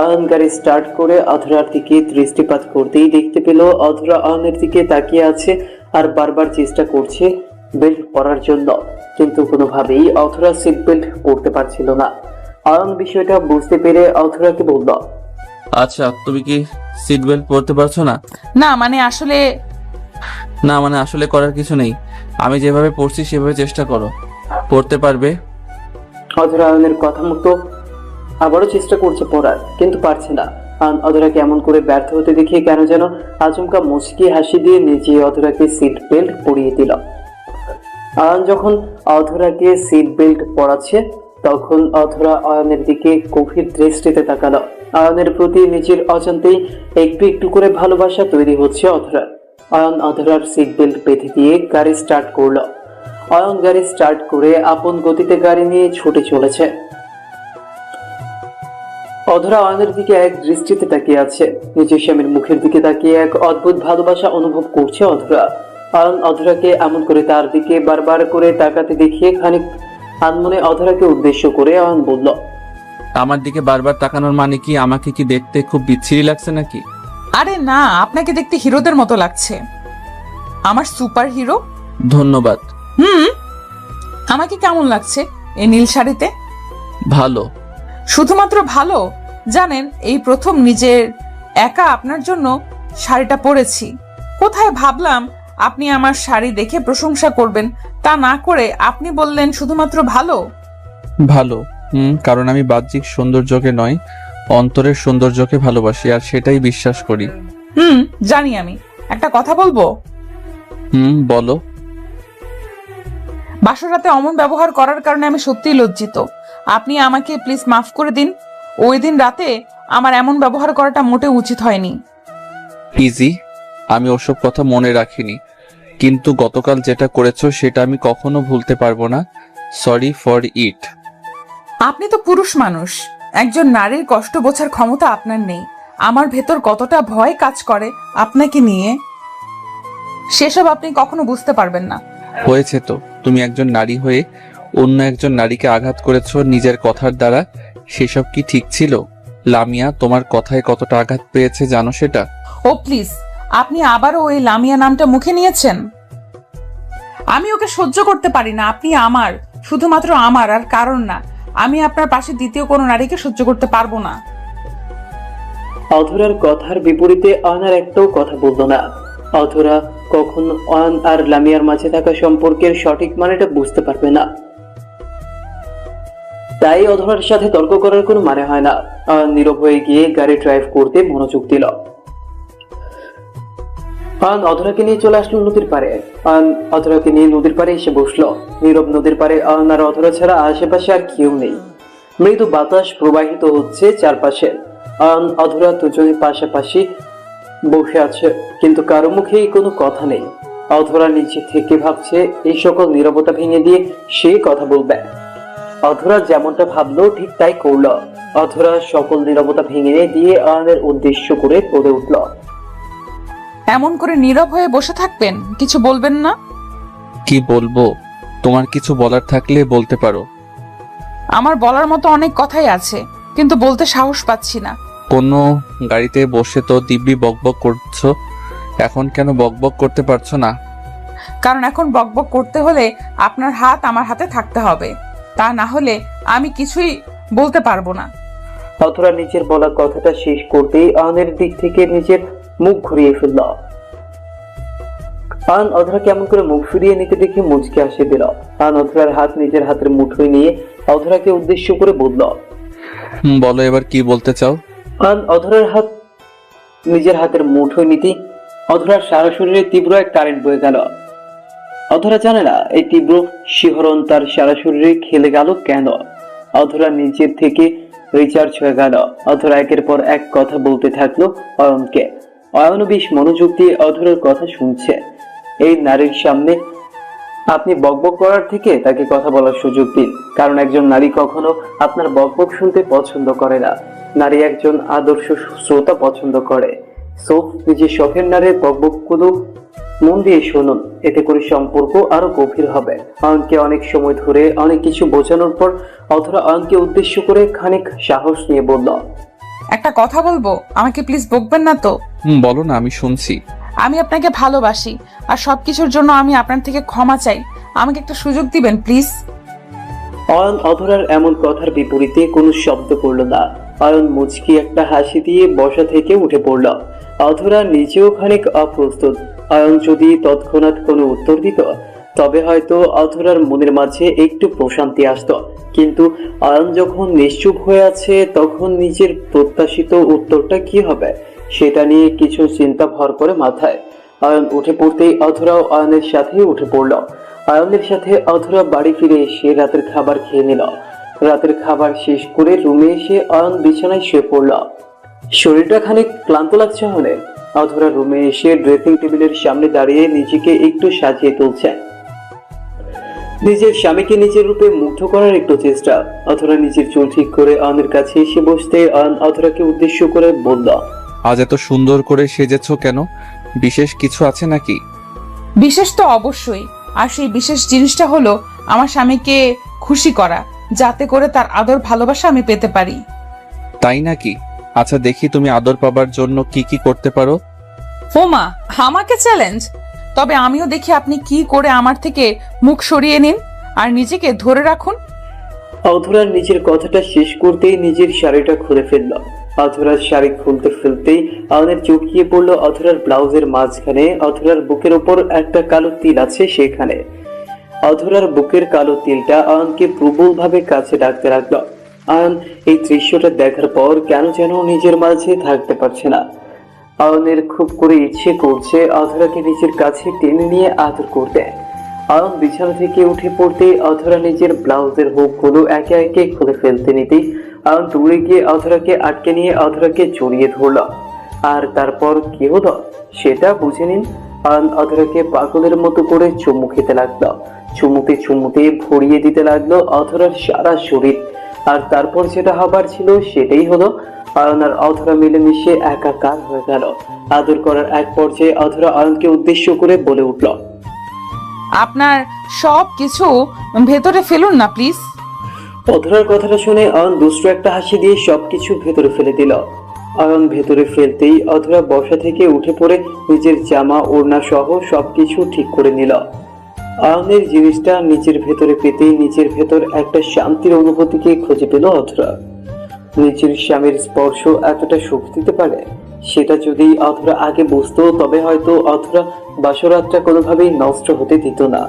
অয়ন গাড়ি স্টার্ট করে অধরার দিকে দৃষ্টিপাত করতেই দেখতে পেল অধরা অয়নের দিকে তাকিয়ে আছে আর বারবার চেষ্টা করছে বেল্ট পরার জন্য, কিন্তু কোনোভাবেই অধরা সিট বেল্ট পরতে পারছিল না। অয়ন বিষয়টা বুঝতে পেরে অধরাকে বলল, আচ্ছা, তুমি কি সিট বেল্ট পরতে পারছো না? না মানে আসলে না মানে আসলে করার কিছু নেই, আমি যেভাবে পড়ছি সেভাবে চেষ্টা করো, পড়তে পারবে। অধরা অয়নের কথা মতো আবারও চেষ্টা করছে পড়ার, কিন্তু পারছে না। অয়ন অধরাকে এমন করে ব্যর্থ হতে দেখে কেন যেন আচমকা মুচকি হাসি দিয়ে নিজে অধরাকে সিট বেল্ট পরিয়ে দিল। অয়ন যখন অধরাকে সিট বেল্ট পরাচ্ছে তখন অধরা অয়নের দিকে গভীর দৃষ্টিতে তাকালো। অয়নের প্রতি নিজের অজান্তেই একটু একটু করে ভালোবাসা তৈরি হচ্ছে অধরার। অয়ন অধরার সিট বেল্ট বেঁধে দিয়ে গাড়ি স্টার্ট করলো। অয়ন গাড়ি স্টার্ট করে আপন গতিতে গাড়ি নিয়ে ছুটে চলেছে। অধরা অয়নের দিকে এক দৃষ্টিতে তাকিয়ে আছে। নিজের স্বামীর মুখের দিকে তাকিয়ে এক অদ্ভুত ভালোবাসা অনুভব করছে অধরা। অয়ন অধরাকে এমন করে তার দিকে বারবার করে তাকাতে দেখিয়ে খানিক আনমনে অধরাকে উদ্দেশ্য করে অয়ন বলল, আমার দিকে বারবার তাকানোর মানে কি? আমাকে কি দেখতে খুব বিচ্ছিরি লাগছে নাকি? আরে না, আপনাকে দেখতে হিরোদের মতো লাগছে। আমার সুপার হিরো। ধন্যবাদ। আমাকে কেমন লাগছে এই নীল শাড়িতে? ভালো। শুধুমাত্র ভালো? জানেন, এই প্রথম নিজের একা আপনার জন্য শাড়িটা পরেছি। কোথায় ভাবলাম আপনি আমার শাড়ি দেখে প্রশংসা করবেন, তা না করে আপনি বললেন শুধুমাত্র ভালো। ভালো, কারণ আমি বাহ্যিক সৌন্দর্যকে নয়, অন্তরের সৌন্দর্যকে ভালোবাসি, আর সেটাই বিশ্বাস করি। জানি। আমি একটা কথা বলবো? বলো। বাসর রাতে অমন ব্যবহার করার কারণে আমি সত্যিই লজ্জিত। আপনি আমাকে প্লিজ মাফ করে দিন। ওই দিন রাতে আমার এমন ব্যবহার করাটা মোটেও উচিত হয়নি। ইজি, আমি ওসব কথা মনে রাখিনি, কিন্তু গতকাল যেটা করেছো সেটা আমি কখনো ভুলতে পারবো না। Sorry for it. আপনি তো পুরুষ মানুষ, একজন নারীর কষ্ট বোঝার ক্ষমতা আপনার নেই। আমার ভেতর কতটা ভয় কাজ করে আপনাকে নিয়ে, সেসব আপনি কখনো বুঝতে পারবেন না। হয়েছে তো, তুমি একজন নারী হয়ে অন্য একজন নারীকে আঘাত করেছো নিজের কথার দ্বারা। সেসব কি ঠিক ছিল? লামিয়া তোমার কথায় কতটা আঘাত পেয়েছে জানো সেটা? ও প্লিজ, আপনি আবারও ওই লামিয়া নামটা মুখে নিয়েছেন। আমি ওকে সহ্য করতে পারি না। আপনি আমার, শুধুমাত্র আমার, আর কারণ না। আমি আপনার পাশে দ্বিতীয় কোনো নারীকে সহ্য করতে পারবো না। অধরার কথার বিপরীতে অয়ন আর একটাও কথা বলল না। অধরা কখন অয়ন আর লামিয়ার মাঝে থাকা সম্পর্কের সঠিক মানেটা বুঝতে পারবে না, তাই অধরার সাথে তর্ক করার কোনো মানে হয় না। অয়ন নীরব হয়ে গিয়ে গাড়ি ড্রাইভ করতে মনোযোগ দিল। অয়ন অধরাকে নিয়ে চলে আসলো নদীর পাড়ে। অয়ন অধরাকে নিয়ে নদীর পাড়ে এসে বসলো। নীরব নদীর পাড়ে অয়ন আর অধরা ছাড়া আশেপাশে আর কেউ নেই। মৃদু বাতাস প্রবাহিত হচ্ছে চারপাশে। অয়ন অধরা দুজনে পাশাপাশি বসে আছে, কিন্তু কারো মুখেই কোনো কথা নেই। অধরা নিচে থেকে ভাবছে এই সকল নীরবতা ভেঙে দিয়ে সে কথা বলবে। অধরা যেমনটা ভাবলো ঠিক তাই করলো। অধরা সকল নীরবতা ভেঙে দিয়ে অয়নের উদ্দেশ্য করে বলে উঠল, এমন করে নীরব হয়ে বসে থাকবেন, কিছু বলবেন না? কি বলবো? তোমার কিছু বলার থাকলে বলতে পারো। আমার বলার মতো অনেক কথাই আছে, কিন্তু বলতে সাহস পাচ্ছি না। কোনো গাড়িতে বসে তো দিব্যি বকবক করছো, এখন কেন বকবক করতে পারছো না? কারণ এখন বকবক করতে হলে আপনার হাত আমার হাতে থাকতে হবে, তা না হলে আমি কিছুই বলতে পারবো না। অধরা নিজের বলা কথাটা শেষ করতেই অয়নের দিক থেকে নিজের মুখ ঘুরিয়ে ফেলল। অয়ন অধরা কেমন করে মুখ ফিরিয়ে নিতে দেখে মুচকে হাসি দিল। অয়ন অধরার হাত নিজের হাতের মুঠোয় নিয়ে অধরাকে উদ্দেশ্য করে বলল, বলো এবার কি বলতে চাও? অয়ন অধরার হাত নিজের হাতের মুঠোয় নিতে অধরার সারা শরীরে তীব্র এক কারেন্ট বয়ে গেল। অধরা জানে না এই তীব্র শিহরণ তার সারা শরীরে খেলে গেল কেন। অধরা নিজের থেকে রিচার্জ হয়ে গেল। অধরা একের পর এক কথা বলতে থাকলো অয়নকে। অয়ন বেশ মনোযোগ দিয়ে অধরার কথা শুনছে। এই নারীর সামনে আপনি বকবক করার থেকে তাকে কথা বলার সুযোগ দিন, কারণ একজন নারী কখনো আপনার বকবক শুনতে পছন্দ করে না। নারী একজন আদর্শ শ্রোতা পছন্দ করে। সো নিজের শখের নারীর বকবকগুলো মন দিয়ে শুনুন, এতে করে সম্পর্ক আরো গভীর হবে। অয়নকে অনেক সময় ধরে অনেক কিছু বোঝানোর পর অধরা অয়নকে উদ্দেশ্য করে খানিক সাহস নিয়ে বলল, একটা কথা বলবো, আমাকে প্লিজ বকবেন না তো? বলো না, আমি শুনছি। আমি আপনাকে ভালোবাসি, আর সবকিছুর জন্য আমি আপনার থেকে ক্ষমা চাই। আমাকে একটা সুযোগ দিবেন প্লিজ। অয়ন অধরার এমন কথার বিপরীতে কোনো শব্দ করল না। অয়ন মুচকি একটা হাসি দিয়ে বসা থেকে উঠে পড়ল। অধরা নিজেও খানিক অপ্রস্তুত। অয়ন যদি তৎক্ষণাৎ কোনো উত্তর দিত তবে হয়তো অধরার মনের মাঝে একটু প্রশান্তি আসতো, কিন্তু অয়ন যখন নিশ্চুপ হয়ে আছে তখন নিজের প্রত্যাশিত উত্তরটা কি হবে সেটা নিয়ে কিছু চিন্তা ভর করে মাথায়। অয়ন উঠে পড়তেই অধরাও অয়নের সাথে উঠে পড়ল। অয়নের সাথে অধরা বাড়ি ফিরে এসে রাতের খাবার খেয়ে নিল। রাতের খাবার শেষ করে রুমে এসে অয়ন বিছানায় শুয়ে পড়ল। শরীরটা খানিক ক্লান্ত লাগছে অয়নের। অধরা রুমে এসে ড্রেসিং টেবিলের সামনে দাঁড়িয়ে নিজেকে একটু সাজিয়ে তুলছে। নিজের স্বামীকে নিজের রূপে মুগ্ধ করার একটু চেষ্টা। অথরা নিজের চুল ঠিক করে আয়নের কাছে এসে বসতে আয়ন অথরাকে উদ্দেশ্য করে বলল, আজ এত সুন্দর করে সেজেছো কেন? বিশেষ কিছু আছে নাকি? বিশেষ তো অবশ্যই, আর সেই বিশেষ জিনিসটা হলো আমার স্বামীকে খুশি করা, যাতে করে তার আদর ভালোবাসা আমি পেতে পারি। তাই নাকি? আচ্ছা দেখি তুমি আদর পাবার জন্য কি কি করতে পারো। ওমা, আমাকে চ্যালেঞ্জ? তবে আমিও দেখি আপনি কি করে আমার থেকে মুখ সরিয়ে নিন আর নিজেকে ধরে রাখুন। অধরার নিজের কথাটা শেষ করতেই নিজের শাড়িটা খুলে ফেলল। অধরার শাড়ি খুলতে ফেলতেই আয়নের চুকিয়ে পড়লো অধরার ব্লাউজের মাঝখানে। অধরার বুকের ওপর একটা কালো তিল আছে সেখানে। অধরার বুকের কালো তিলটা আয়নকে প্রবলভাবে কাছে ডাকতে লাগলো। আয়ন এই দৃশ্যটা দেখার পর কেন যেন নিজের মাঝে থাকতে পারছে না। আয়নের খুব করে ইচ্ছে করছে অধরাকে নিজের কাছে টেনে নিয়ে আদর করতে। আয়ন বিছানা থেকে উঠে পড়তেই অধরা নিজের ব্লাউজের হুকগুলো একে একে খুলে ফেলতে নিতেই আয়ন দৌড়ে গিয়ে অধরাকে আটকে নিয়ে অধরাকে জড়িয়ে ধরল। আর তারপর কি হলো সেটা বুঝে নিন। আয়ন অধরাকে পাগলের মতো করে চুমু খেতে লাগলো। চুমুতে চুমুতে ভরিয়ে দিতে লাগলো অধরার সারা শরীর। আর তারপর যেটা হবার ছিল সেটাই হলো, আয়ন আর অধরা মিলেমিশে একাকার হয়ে গেল। আদর করার এক পর্যায়ে অধরা আয়নকে উদ্দেশ্য করে বলে উঠল, আপনার সব কিছু ভেতরে ফেলুন না প্লিজ। অধরার কথাটা শুনে আয়ন দুষ্ট একটা হাসি দিয়ে সবকিছু ভেতরে ফেলে দিল। আয়ন ভেতরে ফেলতেই অধরা বসা থেকে উঠে পড়ে নিজের জামা ওড়না সহ সবকিছু ঠিক করে নিল। আয়নের জিনিসটা নিজের ভেতরে পেতেই নিজের ভেতর একটা শান্তির অনুভূতিকে খুঁজে পেল অধরা। নিজের স্বামীর স্পর্শ এতটা সুখ দিতে পারে সেটা যদি অধরা আগে বুঝতো তবে হয়তো অধরা বাসরাতটা কোনোভাবেই নষ্ট হতে দিত না।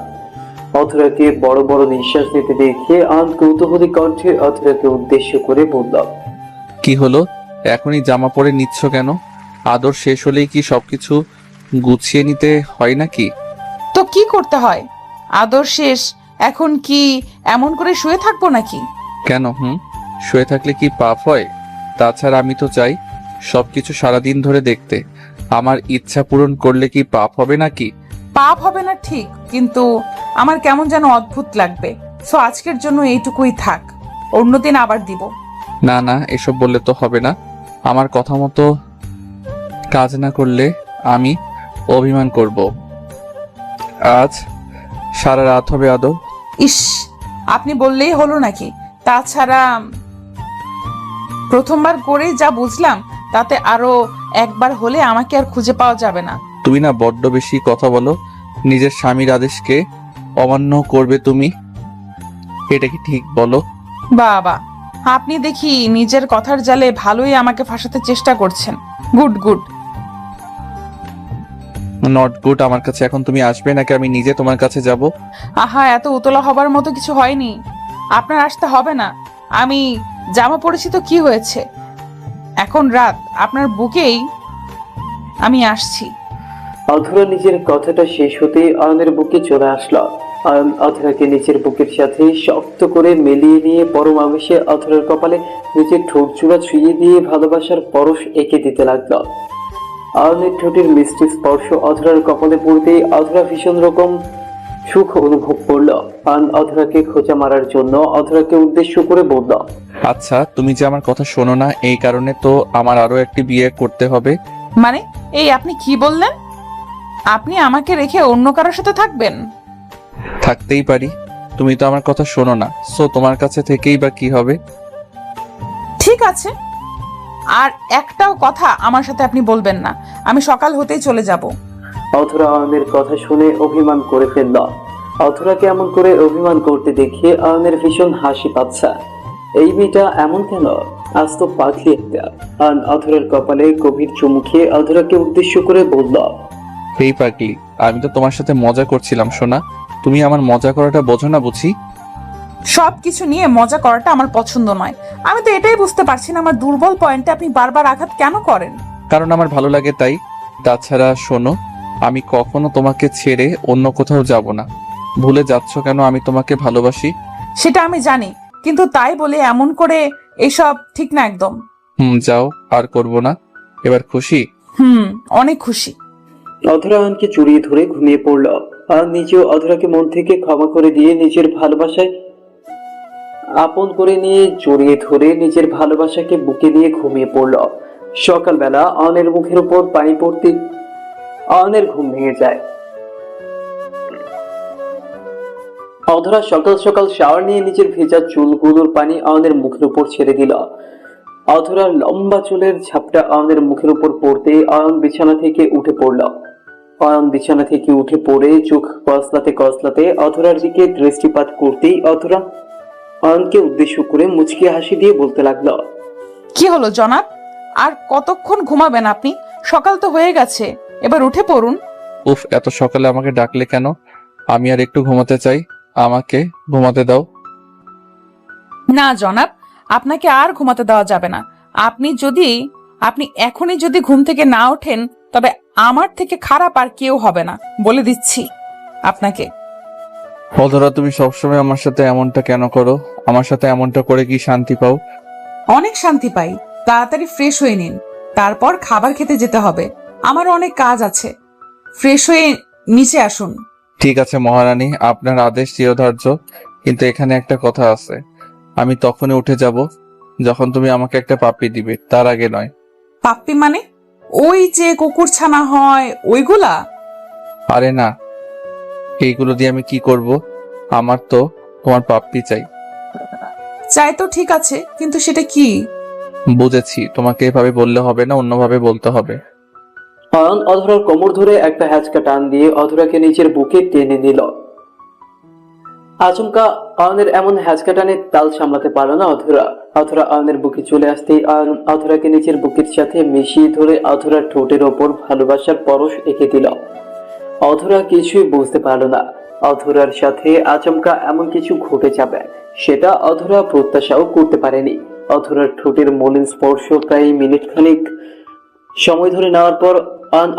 অধরাকে বড় বড় নিঃশ্বাস নিতে দেখে আয়ন কৌতূহলী কণ্ঠে অধরাকে উদ্দেশ্য করে বলল, কি হলো? এখনই জামা পরে নিচ্ছ কেন? আদর শেষ হলেই কি সবকিছু গুছিয়ে নিতে হয় নাকি? তো কি করতে হয়? আদর শেষ, এখন কি এমন করে শুয়ে থাকবো নাকি? কেন? শুয়ে থাকলে কি পাপ হয়? তাছাড়া আমি তো চাই সবকিছু সারাদিন ধরে দেখতে। আমার ইচ্ছা পূরণ করলে কি পাপ হবে নাকি? পাপ হবে না ঠিক, কিন্তু আমার কেমন যেন অদ্ভুত লাগবে। সো আজকের জন্য এইটুকুই থাক, অন্যদিন আবার দিব। না না, এসব বললে তো হবে না। আমার কথা মতো কাজ না করলে আমি অভিমান করব। আজ সারা রাত হবে আদর। ইস, আপনি বললেই হলো নাকি? তাছাড়া প্রথমবার করে যা বুঝলাম তাতে আরো একবার হলে আমাকে আর খুঁজে পাওয়া যাবে না। তুমি না বড্ড বেশি কথা বলো। নিজের স্বামীর আদেশকে অমান্য করবে তুমি? এটা কি ঠিক বলো? বাবা, আপনি দেখি নিজের কথার জালে ভালোই আমাকে ফাঁসাতে চেষ্টা করছেন। Good good. Not good. আমার কাছে এখন তুমি আসবে নাকি আমি নিজে তোমার কাছে যাব? আহা, এত উতলা হবার মতো কিছু হয়নি, আপনার আসতে হবে না। আমি জামা পরেছি তো কি হয়েছে? এখন রাত, আপনার বুকেই আমি আসছি। অধরা নিজের কথাটা শেষ হতেই আয়নের বুকে চলে আসলো। আয়ন অধরাকে নিজের বুকের সাথে শক্ত করে মিলিয়ে নিয়ে পরম আবেশে অধরার কপালে নিজের ঠোঁট চূড়া ছুঁয়ে দিয়ে ভালোবাসার পরশ এঁকে দিতে লাগলো। আয়নের ঠোঁটের মিষ্টি স্পর্শ অধরার কপালে পড়তেই অধরা ভীষণ রকম সুখ অনুভব করলো। আয়ন অধরাকে খোঁচা মারার জন্য অধরাকে উদ্দেশ্য করে বলল, আচ্ছা তুমি যে আমার কথা শোনো না এই কারণে তো আমার আরো একটি বিয়ে করতে হবে? মানে এই আপনি কি বললেন? আপনি আমাকে রেখে অন্য কারোর সাথে থাকবেন? থাকতেই পারি, তুমি তো আমার কথা শোনো না, সো তোমার কাছে থেকেই বা কি হবে? ঠিক আছে, আর একটাও কথা আমার সাথে আপনি বলবেন না। আমি সকাল হতেই চলে যাব। অধরা আয়নের কথা শুনে অভিমান করে ফেলল। অধরাকে এমন করে অভিমান করতে দেখে আয়নের ভীষণ হাসি পাচ্ছে। এই মেয়েটা এমন কেন? আজ তো পাগলি একটা। আয়ন অধরার কপালে গভীর চুমু খেয়ে অধরাকে উদ্দেশ্য করে বলল, এই পাগলি, আমি তো তোমার সাথে মজা করছিলাম সোনা। তুমি আমার মজা করাটা বোঝো না বুঝি? সবকিছু নিয়ে মজা করাটা আমার পছন্দ নয়। আমি তো এটাই বুঝতে পারছি না, আমার দুর্বল পয়েন্টে আপনি বারবার আঘাত কেন করেন? কারণ আমার ভালো লাগে তাই। তাছাড়া শোনো, আমি কখনো তোমাকে ছেড়ে অন্য কোথাও যাব না। ভুলে যাচ্ছ কেন আমি তোমাকে ভালোবাসি? সেটা আমি জানি, কিন্তু তাই বলে এমন করে এসব ঠিক না একদম। যাও, আর করব না। এবার খুশি? অনেক খুশি। অধরা আয়নকে জড়িয়ে ধরে ঘুমিয়ে পড়ল। আর নিজেও অধরাকে মন থেকে ক্ষমা করে দিয়ে নিজের ভালোবাসায় আপন করে নিয়ে জড়িয়ে ধরে নিজের ভালোবাসাকে বুকে নিয়ে ঘুমিয়ে পড়ল। সকালবেলা অয়নের মুখের উপর পানি পড়তে অয়নের ঘুম ভেঙে যায়। অধরা সকাল সকাল শাওয়ার নিয়ে নিজের ভেজা চুলগুলোর পানি অয়নের মুখের উপর ছেড়ে দিল। অধরার লম্বা চুলের ঝাপটা অয়নের মুখের উপর পড়তে অয়ন বিছানা থেকে উঠে পড়ল। অয়ন বিছানা থেকে উঠে পড়ে চোখ কসলাতে কসলাতে অধরার দিকে দৃষ্টিপাত করতেই অধরা অয়নকে উদ্দেশ্য করে মুচকি হাসি দিয়ে বলতে লাগলো, কি হলো জনাব? আর কতক্ষণ ঘুমাবেন আপনি? সকাল তো হয়ে গেছে, এবার উঠে পড়ুন। উফ, এত সকালে আমাকে ডাকলে কেন? আমি আর একটু ঘুমাতে চাই, আমাকে ঘুমাতে দাও। না জনাব, আপনাকে আর ঘুমাতে দেওয়া যাবে না। আপনি এখনই যদি ঘুম থেকে না ওঠেন তবে আমার থেকে খারাপ আর কেউ হবে না, বলে দিচ্ছি আপনাকে। অধরা, তুমি সবসময় আমার সাথে এমনটা কেন করো? আমার সাথে এমনটা করে কি শান্তি পাও? অনেক শান্তি পাই। তাড়াতাড়ি ফ্রেশ হয়ে নিন, তারপর খাবার খেতে যেতে হবে। আমার অনেক কাজ আছে। ফ্রেশ হয়ে নিচে আসুন। ঠিক আছে মহারানী, আপনার আদেশ চিরধার্য, কিন্তু এখানে একটা কথা আছে। আমি তখনই উঠে যাব যখন তুমি আমাকে একটা পাপ্পি দিবে, তার আগে নয়। পাপ্পি মানে? ওই যে কুকুর ছানা হয় ওইগুলা? আরে না, এইগুলো দিয়ে আমি কি করব? আমার তো তোমার পাপ্পি চাই। চাই তো ঠিক আছে, কিন্তু সেটা কি? বুঝেছি, তোমাকে এভাবে বললে হবে না, অন্যভাবে বলতে হবে। অয়ন অধরার কোমর ধরে একটা হ্যাচকা টান দিয়ে অধরাকে নিজের বুকে টেনে নিল। আচমকা অয়নের এমন হ্যাচকা টানে তাল সামলাতে পারল না অধরা। অধরা অয়নের বুকে চলে আসতেই অয়ন অধরাকে নিজের বুকের সাথে মিশিয়ে ধরে অধরার ঠোঁটের ওপর ভালোবাসার পরশ এঁকে দিল। অধরা কিছুই বুঝতে পারল না অধরার সাথে আচমকা এমন কিছু ঘটে যাবে, সেটা অধরা প্রত্যাশাও করতে পারেনি। অধরার ঠোঁটের মলিন স্পর্শ প্রায় মিনিট খানিক সময় ধরে নেওয়ার পর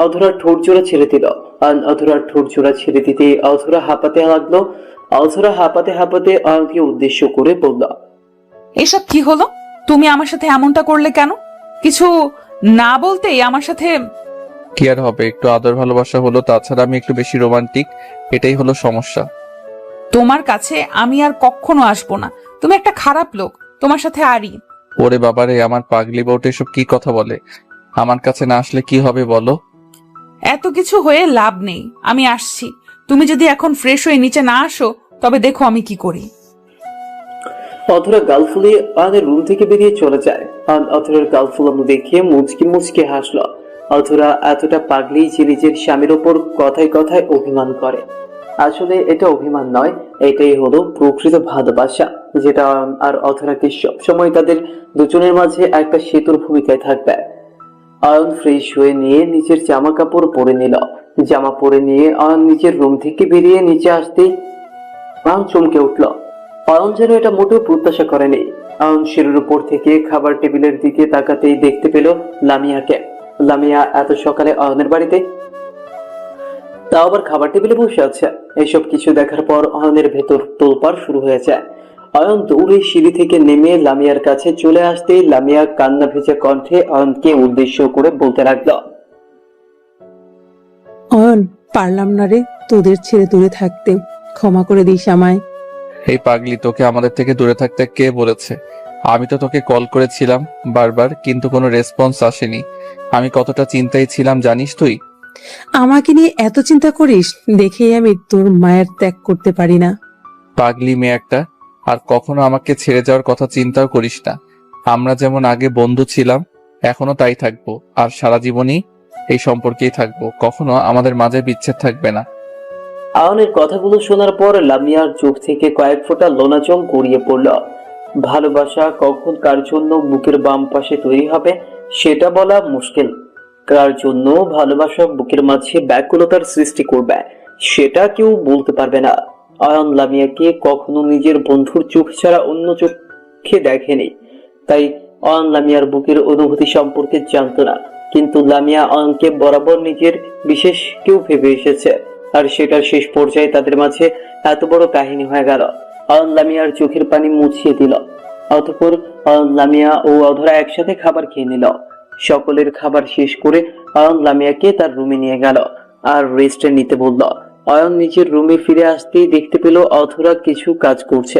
অধরার ঠোঁট জোড়া ছেড়ে দিল। অধরার ঠোঁট জোড়া ছেড়ে দিতে অধরা হাঁপাতে লাগলো। অধরা হাঁপাতে হাঁপাতে অয়নকে উদ্দেশ্য করে বলল, এসব কি হলো? তুমি আমার সাথে এমনটা করলে কেন? কিছু না বলতেই আমার সাথে। কি আর হবে, একটু আদর ভালোবাসা হলো, তাছাড়া আমি একটু বেশি রোমান্টিক, এটাই হলো সমস্যা। তোমার কাছে আমি আর কখনো আসবো না। তুমি একটা খারাপ লোক, তোমার সাথে আরই। ওরে বাবারে, আমার পাগলি বউটা এসব কি কথা বলে? আমার কাছে না আসলে কি হবে বলো? এত কিছু হয়ে লাভ নেই, আমি আসছি। তুমি যদি এখন ফ্রেশ হয়ে নিচে না আসো তবে দেখো আমি কি করি। অধরা গাল ফুলিয়ে অয়নের রুম থেকে বেরিয়ে চলে যায়। অধরার গাল ফুলানো দেখে মুচকি মুচকি হাসলো। অধরা এতটা পাগলি যে নিজের স্বামীর ওপর কথায় কথায় অভিমান করে। আসলে এটা অভিমান নয়, এটাই হলো প্রকৃত ভালোবাসা, যেটা অয়ন আর অধরাকে সবসময় তাদের দুজনের মাঝে একটা সেতুর ভূমিকায় থাকবে। অয়ন ফ্রেশ হয়ে নিয়ে নিজের জামা কাপড় পরে নিল। জামা পরে নিয়ে অয়ন নিজের রুম থেকে বেরিয়ে নিচে আসতেই অয়ন চমকে উঠল। অয়ন যেন এটা মোটেও প্রত্যাশা করেনি। অয়ন শিরের উপর থেকে খাবার টেবিলের দিকে তাকাতেই দেখতে পেল লামিয়াকে। লামিয়া এত সকালে অয়নের বাড়িতে, তাও আবার খাবার টেবিলে বসে আছে। এসব কিছু দেখার পর অয়নের ভেতর তোলপাড় শুরু হয়ে যায়। অয়ন দৌড়ে সিঁড়ি থেকে নেমে লামিয়ার কাছে চলে আসতেই লামিয়া কান্না ভেজা কণ্ঠে অয়নকে উদ্দেশ্য করে বলতে লাগলো, অয়ন, পারলাম না রে তোদের ছেড়ে দূরে থাকতে, ক্ষমা করে দিস আমায়। এই পাগলি, তোকে আমাদের থেকে দূরে থাকতে কে বলেছে? আমি তো তোকে কল করেছিলাম বারবার, কিন্তু কোনো রেসপন্স আসেনি। আমি কতটা চিন্তায় ছিলাম জানিস তুই? আমাকে নিয়ে এত চিন্তা করিস দেখেই আমি তোর মায়ের ত্যাগ করতে পারি না। পাগলি মেয়ে একটা, আর কখনো আমাকে ছেড়ে যাওয়ার কথা চিন্তাও করিস না। আমরা যেমন আগে বন্ধু ছিলাম, এখনো তাই থাকবো, আর সারা জীবনই এই সম্পর্কেই থাকবো, কখনো আমাদের মাঝে বিচ্ছেদ থাকবে না। অয়নের কথাগুলো শোনার পর লামিয়ার চোখ থেকে কয়েক ফোঁটা লোনাচং গড়িয়ে পড়ল। ভালোবাসা কখন কার জন্য বুকের বাম পাশে তৈরি হবে সেটা বলা মুশকিল। কার জন্য ভালোবাসা বুকের মাঝে ব্যাকুলতার সৃষ্টি করবে সেটা কেউ বলতে পারবে না। অয়ন লামিয়াকে কখনো নিজের বন্ধুর চোখ ছাড়া অন্য চোখে দেখেনি, তাই অয়ন লামিয়ার বুকের অনুভূতি সম্পর্কে জানতো না। কিন্তু লামিয়া অয়নকে বরাবর নিজের বিশেষ কেউ ভেবে এসেছে, আর সেটার শেষ পর্যায়ে তাদের মাঝে এত বড় কাহিনী হয়ে গেল। অয়ন লামিয়ার চোখের পানি মুছিয়ে দিল। অতঃপর অয়ন লামিয়া ও অধরা একসাথে খাবার খেয়ে নিল। সকলের খাবার শেষ করে অয়ন লামিয়াকে তার রুমে নিয়ে গেল আর রেস্টে নিতে বলল। অয়ন নিজের রুমে ফিরে আসতেই দেখতে পেল অধরা কিছু কাজ করছে।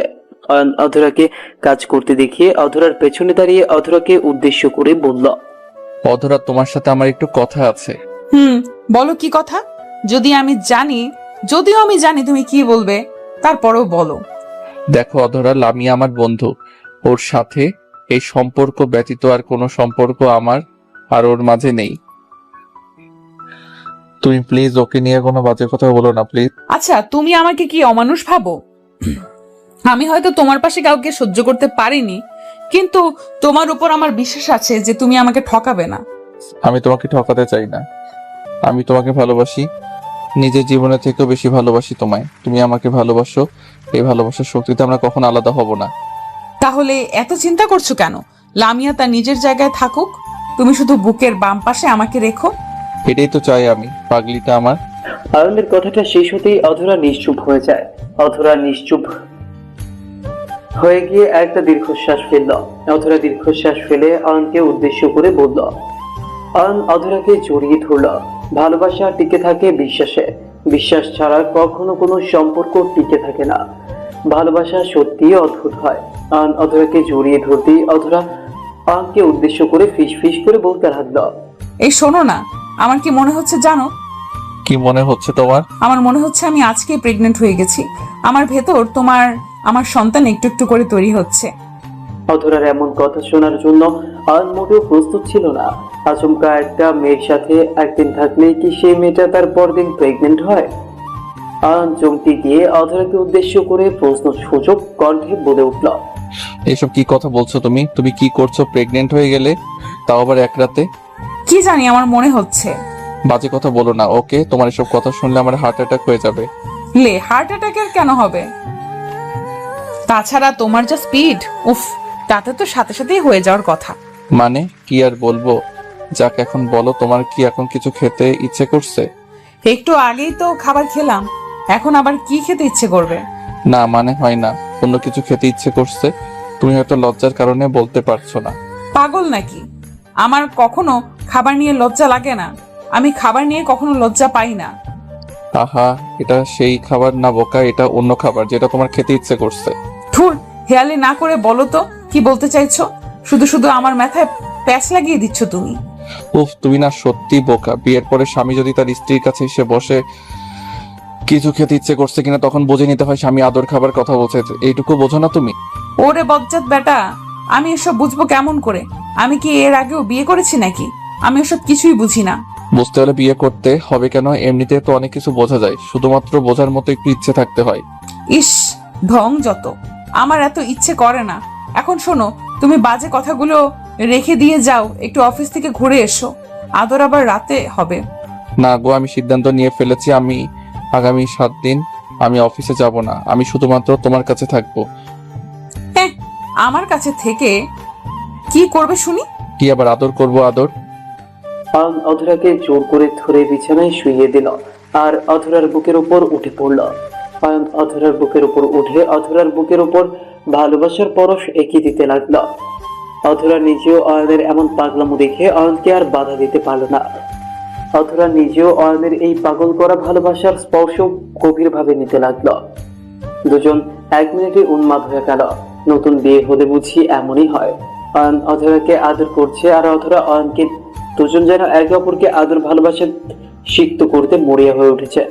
অয়ন অধরাকে কাজ করতে দেখিয়ে অধরার পেছনে দাঁড়িয়ে অধরাকে উদ্দেশ্য করে বলল, অধরা, তোমার সাথে আমার একটু কথা আছে। বলো কি কথা? যদিও আমি জানি তুমি কি বলবে, তারপরেও বলো। দেখো অধরা, লামিয়া আমার বন্ধু। ওর সাথে এই সম্পর্ক ব্যতীত আর কোনো সম্পর্ক আমার আর ওর মাঝে নেই। তুমি প্লিজ ওকে নিয়ে কোনো বাজে কথা বলো না, প্লিজ। আচ্ছা, তুমি আমাকে কি অমানুষ ভাবো? আমি হয়তো তোমার পাশে কাউকে সহ্য করতে পারিনি, কিন্তু তোমার উপর আমার বিশ্বাস আছে যে তুমি আমাকে ঠকাবে না। আমি তোমাকে ঠকাতে চাই না। আমি তোমাকে ভালোবাসি, নিজের জীবনের থেকেও বেশি ভালোবাসি তোমায়। তুমি আমাকে ভালোবাসো। এই ভালোবাসার শক্তিতে আমরা কখনো আলাদা হব না। তাহলে এত চিন্তা করছো কেন? লামিয়া তার নিজের জায়গায় থাকুক, তুমি শুধু বুকের বাম পাশে আমাকে রেখো। এটাই তো চাই আমি, পাগলিটা আমার। অয়নের কথাটা শেষ হতেই অধরা নিশ্চুপ হয়ে যায়। অধরা নিশ্চুপ হয়ে গিয়ে একটা দীর্ঘশ্বাস ফেলল। অধরা দীর্ঘশ্বাস ফেলে অয়নকে উদ্দেশ্য করে বলল। অয়ন অধরাকে জড়িয়ে ধরল। ভালোবাসা টিকে থাকে বিশ্বাসে। বিশ্বাস ছাড়া কখনো কোনো সম্পর্ক টিকে থাকে না। ভালোবাসা সত্যিই অদ্ভুত হয়। অয়ন অধরাকে জড়িয়ে ধরতেই অধরা অয়নকে উদ্দেশ্য করে ফিস ফিস করে বলতে লাগলো, এই শোনো না, আমার কি মনে হচ্ছে জানো? কি মনে হচ্ছে তোমার? আমার মনে হচ্ছে আমি আজকে প্রেগনেন্ট হয়ে গেছি। আমার ভেতর আমার সন্তান একটু একটু করে তৈরি হচ্ছে। অধরার এমন কথা শোনার জন্য অয়ন মোটেও প্রস্তুত ছিল না। আচমকা একটা মেয়ের সাথে একদিন থাকলে কি সেই মেয়েটা তার পরদিন প্রেগনেন্ট হয়? অয়ন চমকে গিয়ে অধরাকে উদ্দেশ্য করে প্রশ্ন সূচক কণ্ঠে বলে উঠল, এসব কি কথা বলছো তুমি? তুমি কি করছো? প্রেগনেন্ট হয়ে গেলে, তাও আবার এক রাতে? কি জানি, আমার মনে হচ্ছে। বাজে কথা বলো না, ওকে? তোমার এসব কথা শুনলে আমার হার্ট অ্যাটাক হয়ে যাবে। হার্ট অ্যাটাকের কেন হবে? তাছাড়া তোমার যা স্পিড, উফ, তাতে তো সাথে সাথেই হয়ে যাওয়ার কথা। মানে কি আর বলবো? যাক, এখন বলো, তোমার কি এখন কিছু খেতে ইচ্ছে করছে? একটু আগেই তো খাবার খেলাম, এখন আবার কি খেতে ইচ্ছে করবে? না, মানে হয় না, অন্য কিছু খেতে ইচ্ছে করছে। তুমি হয়তো লজ্জার কারণে বলতে পারছো না। পাগল নাকি? আমার কখনো খাবার নিয়ে লজ্জা লাগে না। আমি খাবার নিয়ে কখনো লজ্জা পাই না। আহা, এটা সেই খাবার না বোকা, এটা অন্য খাবার যেটা তোমার খেতে ইচ্ছে করছে। ধুর, হেয়ালি না করে বলো তো কি বলতে চাইছো? শুধু শুধু আমার মাথায় প্যাচ লাগিয়ে দিচ্ছ তুমি। উফ, তুমি না সত্যি বোকা। বিয়ের পরে স্বামী যদি তার স্ত্রীর কাছে এসে বসে কিছু খেতে ইচ্ছে করছে কিনা তখন বুঝে নিতে হয় স্বামী আদর খাবার কথা বলছে। এইটুকু বোঝো না তুমি? ওরে বজ্জাত বেটা, আমি এসব বুঝবো কেমন করে? আমি কি এর আগেও বিয়ে করেছি নাকি? আমি ওসব কিছুই বুঝি না। বুঝতে হলে বিয়ে করতে হবে কেন? এমনিতে তো অনেক কিছু বোঝা যায়, শুধুমাত্র বোঝার মতো একটু ইচ্ছে থাকতে হয়। ইস, ঢং যত! আমার এত ইচ্ছে করে না। এখন শোনো, তুমি বাজে কথাগুলো রেখে দিয়ে যাও, একটু অফিস থেকে ঘুরে এসো। আদর আবার রাতে হবে। না গো, আমি সিদ্ধান্ত নিয়ে ফেলেছি। আমি আগামী 7 দিন আমি অফিসে যাব না। আমি শুধুমাত্র তোমার কাছে থাকবো। হ্যাঁ, আমার কাছে থেকে কি করবে শুনি? কি আবার আদর করব? আদর? অয়ন অধরাকে জোর করে ধরে বিছানায় শুইয়ে দিল আর অধরার বুকের উপর উঠে পড়ল। অয়ন অধরার বুকের উপর উঠে অধরার বুকের উপর ভালোবাসার পরশ এঁকে দিতে লাগল। অধরা নিজেও অয়নের এমন পাগলামো দেখে অয়নকে আর বাধা দিতে পারল না। অধরা নিজেও অয়নের এই পাগল করা ভালোবাসার স্পর্শ গভীরভাবে নিতে লাগলো। দুজন 1 মিনিটে উন্মাদ হয়ে গেল। নতুন বিয়ে হলে বুঝি এমনই হয়। অয়ন অধরাকে আদর করছে আর অধরা অয়নকে। দুজন যেন একে অপরকে আদর ভালোবাসা সিক্ত করতে মরিয়া হয়ে উঠেছে।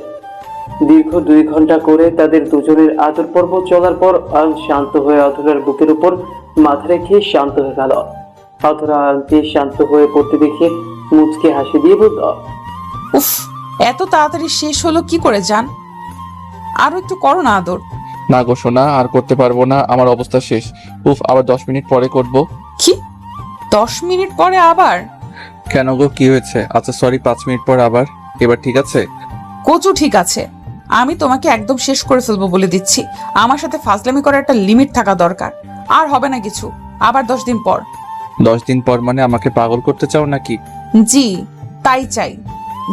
দীর্ঘ 2 ঘন্টা করে তাদের দুজনের আদর পর্ব চলার পর অয়ন শান্ত হয়ে অধরার বুকের উপর মাথা রেখে শান্ত হয়ে গেল। অধরা অয়নকে শান্ত হয়ে পড়তে দেখে মুচকে হাসি দিয়ে বলল, উফ, এত তাড়াতাড়ি শেষ হলো কি করে জান? আরো একটু করো না আদর। না গো সোনা, আর করতে পারবো না, আমার অবস্থা শেষ। উফ, আবার 10 মিনিট পরে করব। কি 10 মিনিট পরে আবার? কেন গো, কি হয়েছে? আচ্ছা সরি, 5 মিনিট পর আবার। এবার ঠিক আছে? কচু ঠিক আছে। আমি তোমাকে একদম শেষ করে ফেলবো বলে দিচ্ছি। আমার সাথে ফাজলামি করার একটা লিমিট থাকা দরকার। আর হবে না কিছু, আবার 10 দিন পর। 10 দিন পর মানে আমাকে পাগল করতে চাও নাকি? জি, তাই চাই।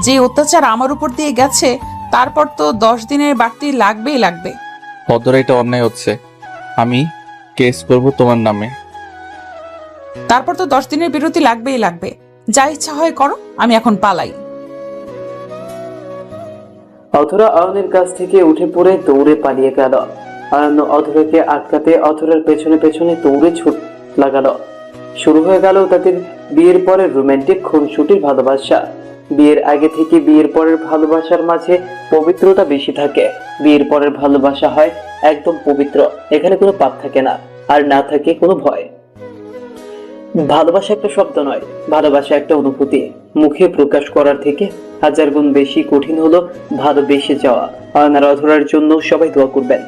যে অত্যাচার আমার উপর দিয়ে গেছে, তারপর তো 10 দিনের বাড়তি লাগবেই লাগবে। অধরা, এটা অন্যায় হচ্ছে। আমি কেস করব তোমার নামে। তারপর তো 10 দিনের বিরতি লাগবেই লাগবে। যা ইচ্ছা হয় করো, আমি এখন পালাই। অধরা অয়নের কাছ থেকে উঠে পড়ে দৌড়ে পালিয়ে গেল। অয়ন অধরাকে আটকাতে অধরার পেছনে পেছনে দৌড়ে ছুট লাগালো। শুরু হয়ে গেল তাদের বিয়ের পরের রোমান্টিক খুনসুটির ভালোবাসা। বিয়ের আগে থেকে বিয়ের পরের ভালোবাসার মাঝে পবিত্রতা বেশি থাকে। বিয়ের পরের ভালোবাসা হয় একদম পবিত্র, এখানে কোনো পাপ থাকে না, আর না থাকে কোনো ভয়। ভালোবাসা একটা শব্দ নয়, ভালোবাসা একটা অনুভূতি। মুখে প্রকাশ করার থেকে হাজার গুণ বেশি কঠিন হলো ভালোবেসে যাওয়া। অয়ন আর অধরার জন্য সবাই দোয়া করবেন।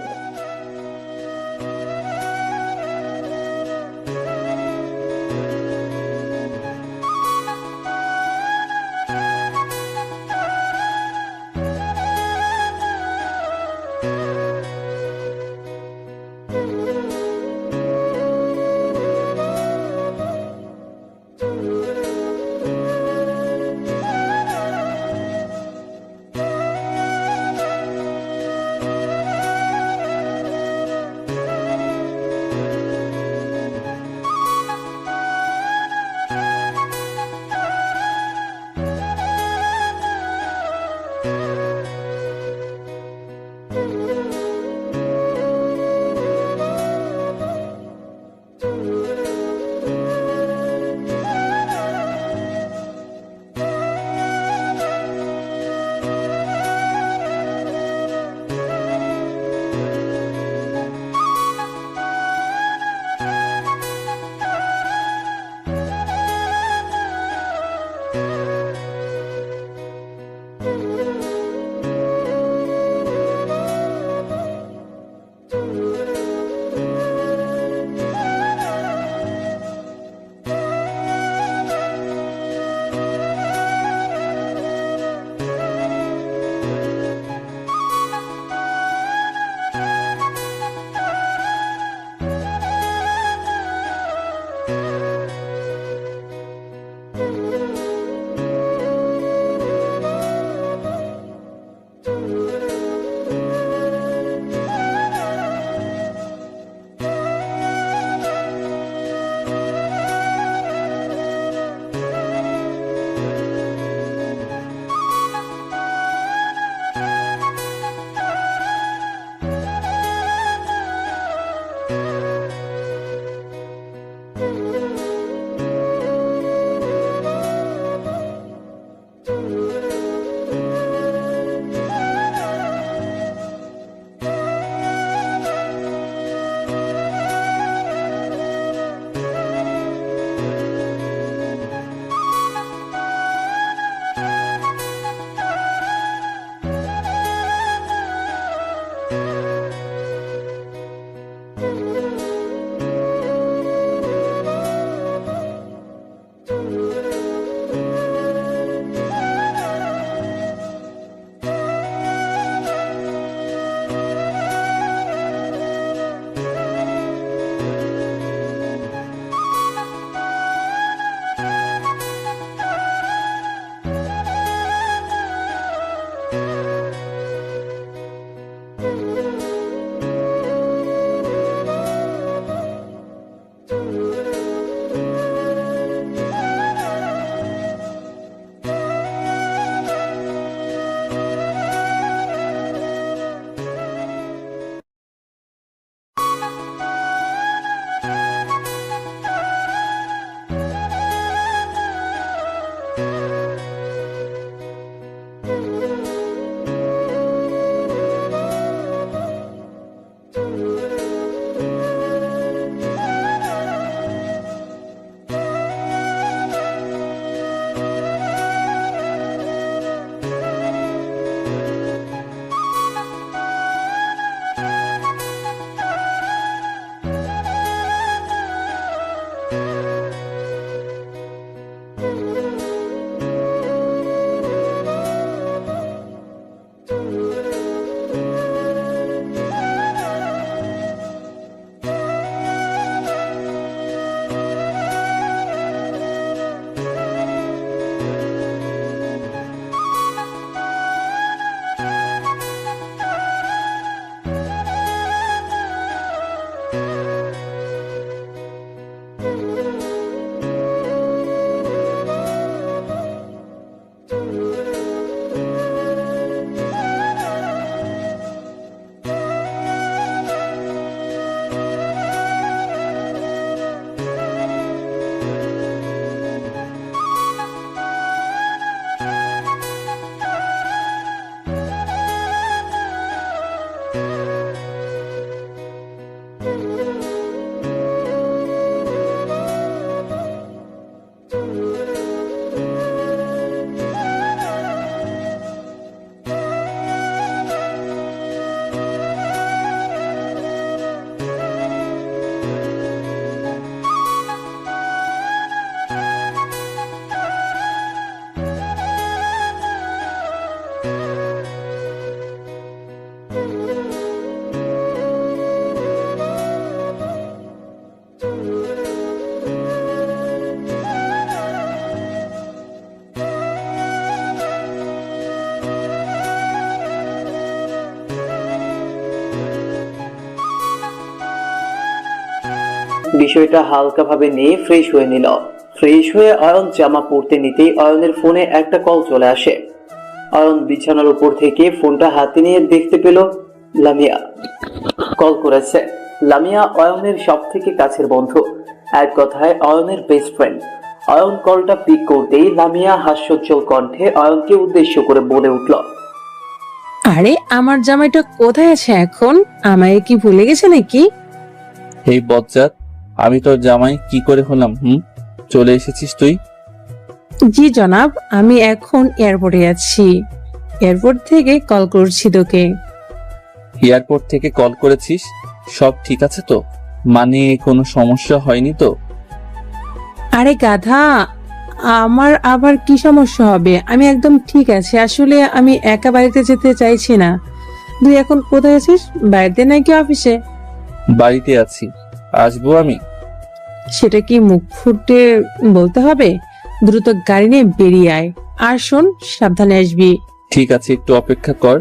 বিষয়টা হালকাভাবে নিয়ে ফ্রেশ হয়ে নিল। ফ্রেশ হয়ে অয়ন জামা পরতে নিতেই অয়নের ফোনে একটা কল চলে আসে। অয়ন বিছানার উপর থেকে ফোনটা হাতে নিয়ে দেখতে পেল লামিয়া কল করেছে। লামিয়া অয়নের সব থেকে কাছের বন্ধু, এক কথায় অয়নের বেস্ট ফ্রেন্ড। অয়ন কলটা পিক করতেই লামিয়া হাস্যোজ্জ্বল কণ্ঠে অয়নকে উদ্দেশ্য করে বলে উঠল, আরে আমার জামাইটা কোথায় আছে এখন? আমায় কি ভুলে গেছে নাকি? এই বজ্জাত, আমি তোর জামাই কি করে হলাম? চলে এসেছিস তুই? জি জনাব, আমি এখন এয়ারপোর্টে আছি। এয়ারপোর্ট থেকে কল করছি তোকে। এয়ারপোর্ট থেকে কল করেছিস? সব ঠিক আছে তো? মানে কোনো সমস্যা হয়নি তো? আরে গাধা, আমার আবার কি সমস্যা হবে? আমি একদম ঠিক আছি। আসলে আমি একা বাড়িতে যেতে চাইছি না। তুই এখন কোথায় আছিস? বাড়িতে নাকি অফিসে? বাড়িতে আছি, আসবো আমি? সেটা কি মুখ ফুটে বলতে হবে? দ্রুত গাড়ি নিয়ে বেরিয়ে আয়। আর শোন, সাবধানে আসবি। ঠিক আছে, একটু অপেক্ষা কর,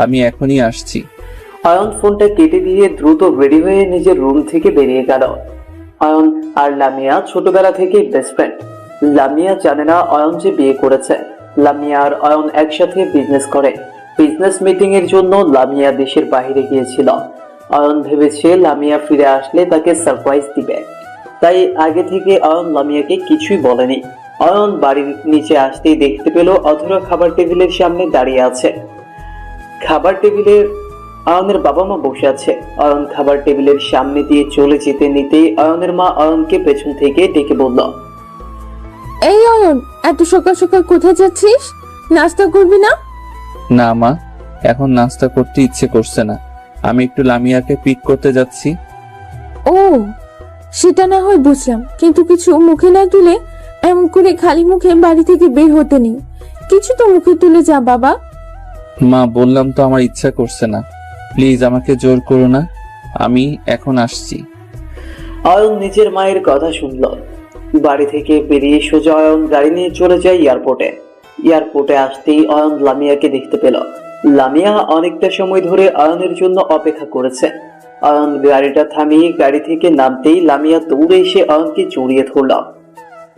আমি এখনই আসছি। অয়ন ফোনটা কেটে দিয়ে দ্রুত রেডি হয়ে নিজের রুম থেকে বেরিয়ে গেল। অয়ন আর লামিয়া ছোটবেলা থেকেই বেস্ট ফ্রেন্ড। লামিয়া জানে না অয়ন যে বিয়ে করেছে। লামিয়া আর অয়ন একসাথে বিজনেস করে। বিজনেস মিটিং এর জন্য লামিয়া দেশের বাইরে গিয়েছিল। অয়ন ভেবেছে লামিয়া ফিরে আসলে তাকে সারপ্রাইজ দিবে, তাই আগে থেকে অয়ন লামিয়াকে কিছুই বলেনি। অয়ন বাড়ির নিচে আসতেই দেখতে পেল অধরা খাবার টেবিলের সামনে দাঁড়িয়ে আছে। খাবার টেবিলের অয়নের বাবা মা বসে আছে। অয়ন খাবার টেবিলের সামনে দিয়ে চলে যেতে নিতেই অয়নের মা অয়নকে পেছন থেকে ডেকে বলল, এই অয়ন, এত সকাল সকাল কোথায় যাচ্ছিস? নাস্তা করবি না? না মা, এখন নাস্তা করতে ইচ্ছে করছে না, আমি একটু লামিয়াকে পিক করতে যাচ্ছি। ও, সেটা না হয় বুঝলাম, কিন্তু কিছু মুখে না তুলে এমন করে খালি মুখে বাড়ি থেকে বের হতে নেই। কিছু তো মুখে তুলে যা বাবা। মা, বললাম তো আমার ইচ্ছা করছে না, প্লিজ আমাকে জোর করো না, আমি এখন আসছি। অয়ন নিজের মায়ের কথা শুনল। বাড়ি থেকে বেরিয়ে সোজা অয়ন গাড়ি নিয়ে চলে যায় এয়ারপোর্টে। এয়ারপোর্টে আসতেই অয়ন লামিয়াকে দেখতে পেল। লামিয়া অনেকটা সময় ধরে অয়নের জন্য অপেক্ষা করেছে। অয়ন গাড়িটা থামিয়ে গাড়ি থেকে নামতেই লামিয়া দৌড়ে এসে অয়নকে জড়িয়ে ধরল।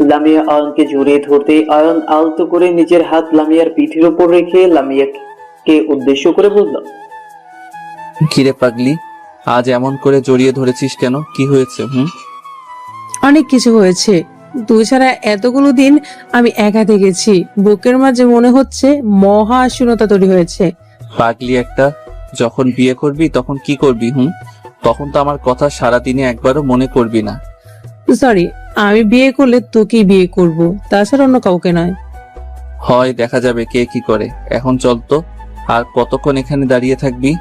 লামিয়া অয়নকে জড়িয়ে ধরতেই অয়ন আলতো করে নিজের হাত লামিয়ার পিঠের উপর রেখে লামিয়াকে উদ্দেশ্য করে বলল, কিরে পাগলি, আজ এমন করে জড়িয়ে ধরেছিস কেন? কি হয়েছে? অনেক কিছু হয়েছে। তুই ছাড়া এতগুলো দিন আমি একা থেকেছি। বুকের মাঝে মনে হচ্ছে মহা শূন্যতা তৈরি হয়েছে। পাগলি একটা, যখন বিয়ে করবি তখন কি করবি? তখন তো আমার কথা সারাদিনে একবারও মনে করবি না। সরি, আমি বিয়ে করলে তোকেই বিয়ে করব, তাছাড়া অন্য কাউকে নয়। হয় দেখা যাবে কে কি করে। এখন চল তো, আর কতক্ষণ এখানে দাঁড়িয়ে থাকবি?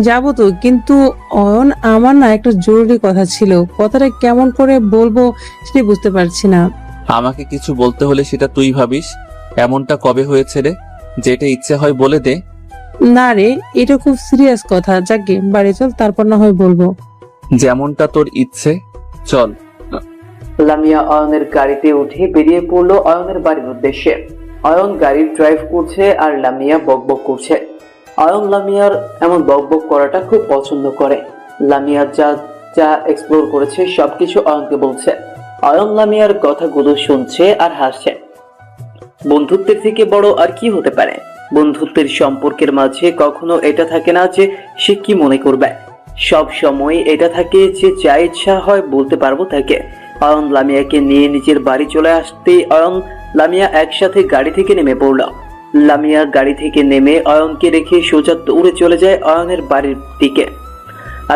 যাবো তো, কিন্তু অয়ন, আমার না একটা জরুরি কথা ছিল। কথাটা কেমন করে বলবো সেটা বুঝতে পারছি না। আমাকে কিছু বলতে হলে সেটা তুই ভাবিস। এমনটা কবে হয়েছে রে? যেটা ইচ্ছে হয় বলে দে। না রে, এটা খুব সিরিয়াস কথা। যাকে বাড়ি চল, তারপর না হয় বলবো। যেমনটা তোর ইচ্ছে, চল। লামিয়া অয়নের গাড়িতে উঠে বেরিয়ে পড়লো অয়নের বাড়ির উদ্দেশ্যে। অয়ন গাড়ি ড্রাইভ করছে আর লামিয়া বকবক করছে। অয়ন লামিয়ার এমন বকবক করাটা খুব পছন্দ করে। লামিয়া যা যা এক্সপ্লোর করেছে সবকিছু অয়নকে বলছে। অয়ন লামিয়ার কথাগুলো শুনছে আর হাসছে। বন্ধুত্বের থেকে বড় আর কি হতে পারে? বন্ধুত্বের সম্পর্কের মাঝে কখনো এটা থাকে না যে সে কি মনে করবে, সব সময় এটা থাকে যে যা ইচ্ছা হয় বলতে পারবো তাকে। অয়ন লামিয়াকে নিয়ে নিজের বাড়ি চলে আসতেই অয়ন লামিয়া একসাথে গাড়ি থেকে নেমে পড়ল। লামিয়া গাড়ি থেকে নেমে অয়নকে রেখে সোজা দৌড়ে চলে যায় অয়নের বাড়ির দিকে।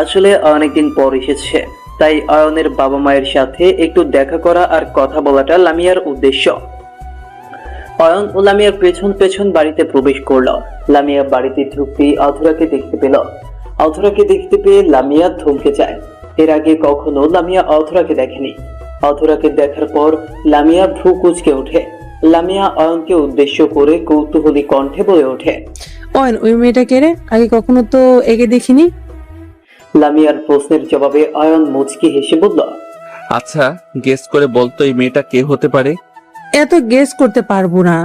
আসলে অনেকদিন পর এসেছে, তাই অয়নের বাবা মায়ের সাথে একটু দেখা করা আর কথা বলাটা লামিয়ার উদ্দেশ্য। অয়ন ও লামিয়ার পেছন পেছন বাড়িতে প্রবেশ করলো। লামিয়া বাড়িতে ঢুকতেই অধরাকে দেখতে পেল। অধরাকে দেখতে পেয়ে লামিয়া থমকে যায়। এর আগে কখনো লামিয়া অধরাকে দেখেনি। অধরাকে দেখার পর লামিয়া ভ্রু কুঁচকে ওঠে। লামিয়া অয়নকে উদ্দেশ্য করে কৌতূহলী কণ্ঠে বলে ওঠে, অয়ন, ওই মেয়েটা কে রে? আগে কখনো তো একে দেখিনি। লামিয়ার প্রশ্নের জবাবে অয়ন মুচকি হেসে বলল, আচ্ছা, গেস করে বলতো এই মেয়েটা কে হতে পারে? এত গেস করতে পারবো না।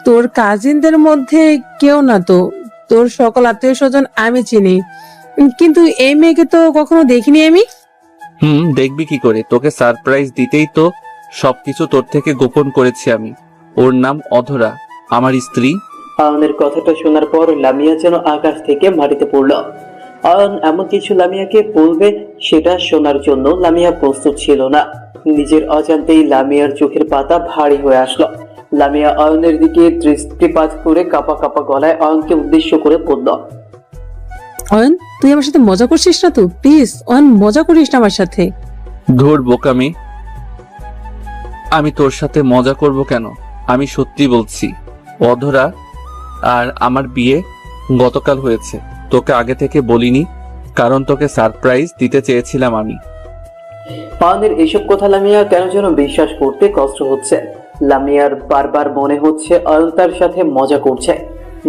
তোর কাজিনদের মধ্যে কেউ না তো। তোর সকল আত্মীয় স্বজন আমি চিনি, কিন্তু এই মেয়েকে তো কখনো দেখিনি আমি। দেখবি কি করে, তোকে সারপ্রাইজ দিতেই তো সবকিছু তোর থেকে গোপন করেছি আমি। ওর নাম অধরা, আমার স্ত্রী। আয়নের কথাটা শোনার পর লামিয়া যেন আকাশ থেকে মাটিতে পড়ল। আয়ন এমন কিছু লামিয়াকে বলবে সেটা শোনার জন্য লামিয়া প্রস্তুত ছিল না। নিজের অজান্তেই লামিয়ার চোখের পাতা ভারী হয়ে আসলো। লামিয়া আয়নের দিকে দৃষ্টিপাত করে কাপা কাপা গলায় আয়নকে উদ্দেশ্য করে বলল, অয়ন, তুই আমার সাথে মজা করছিস না তো? প্লিজ অয়ন, মজা করিস না আমার সাথে। ধুর বোকামি, আমি তোর সাথে মজা করব কেন? আমি সত্যি বলছি, অধরা আর আমার বিয়ে গতকাল হয়েছে। তোকে আগে থেকে বলিনি, কারণ তোকে সারপ্রাইজ দিতে চেয়েছিলাম আমি। আয়নের এসব কথা লামিয়া কেন যেন বিশ্বাস করতে কষ্ট হচ্ছে। লামিয়ার বারবার মনে হচ্ছে আয়ন তার সাথে মজা করছে।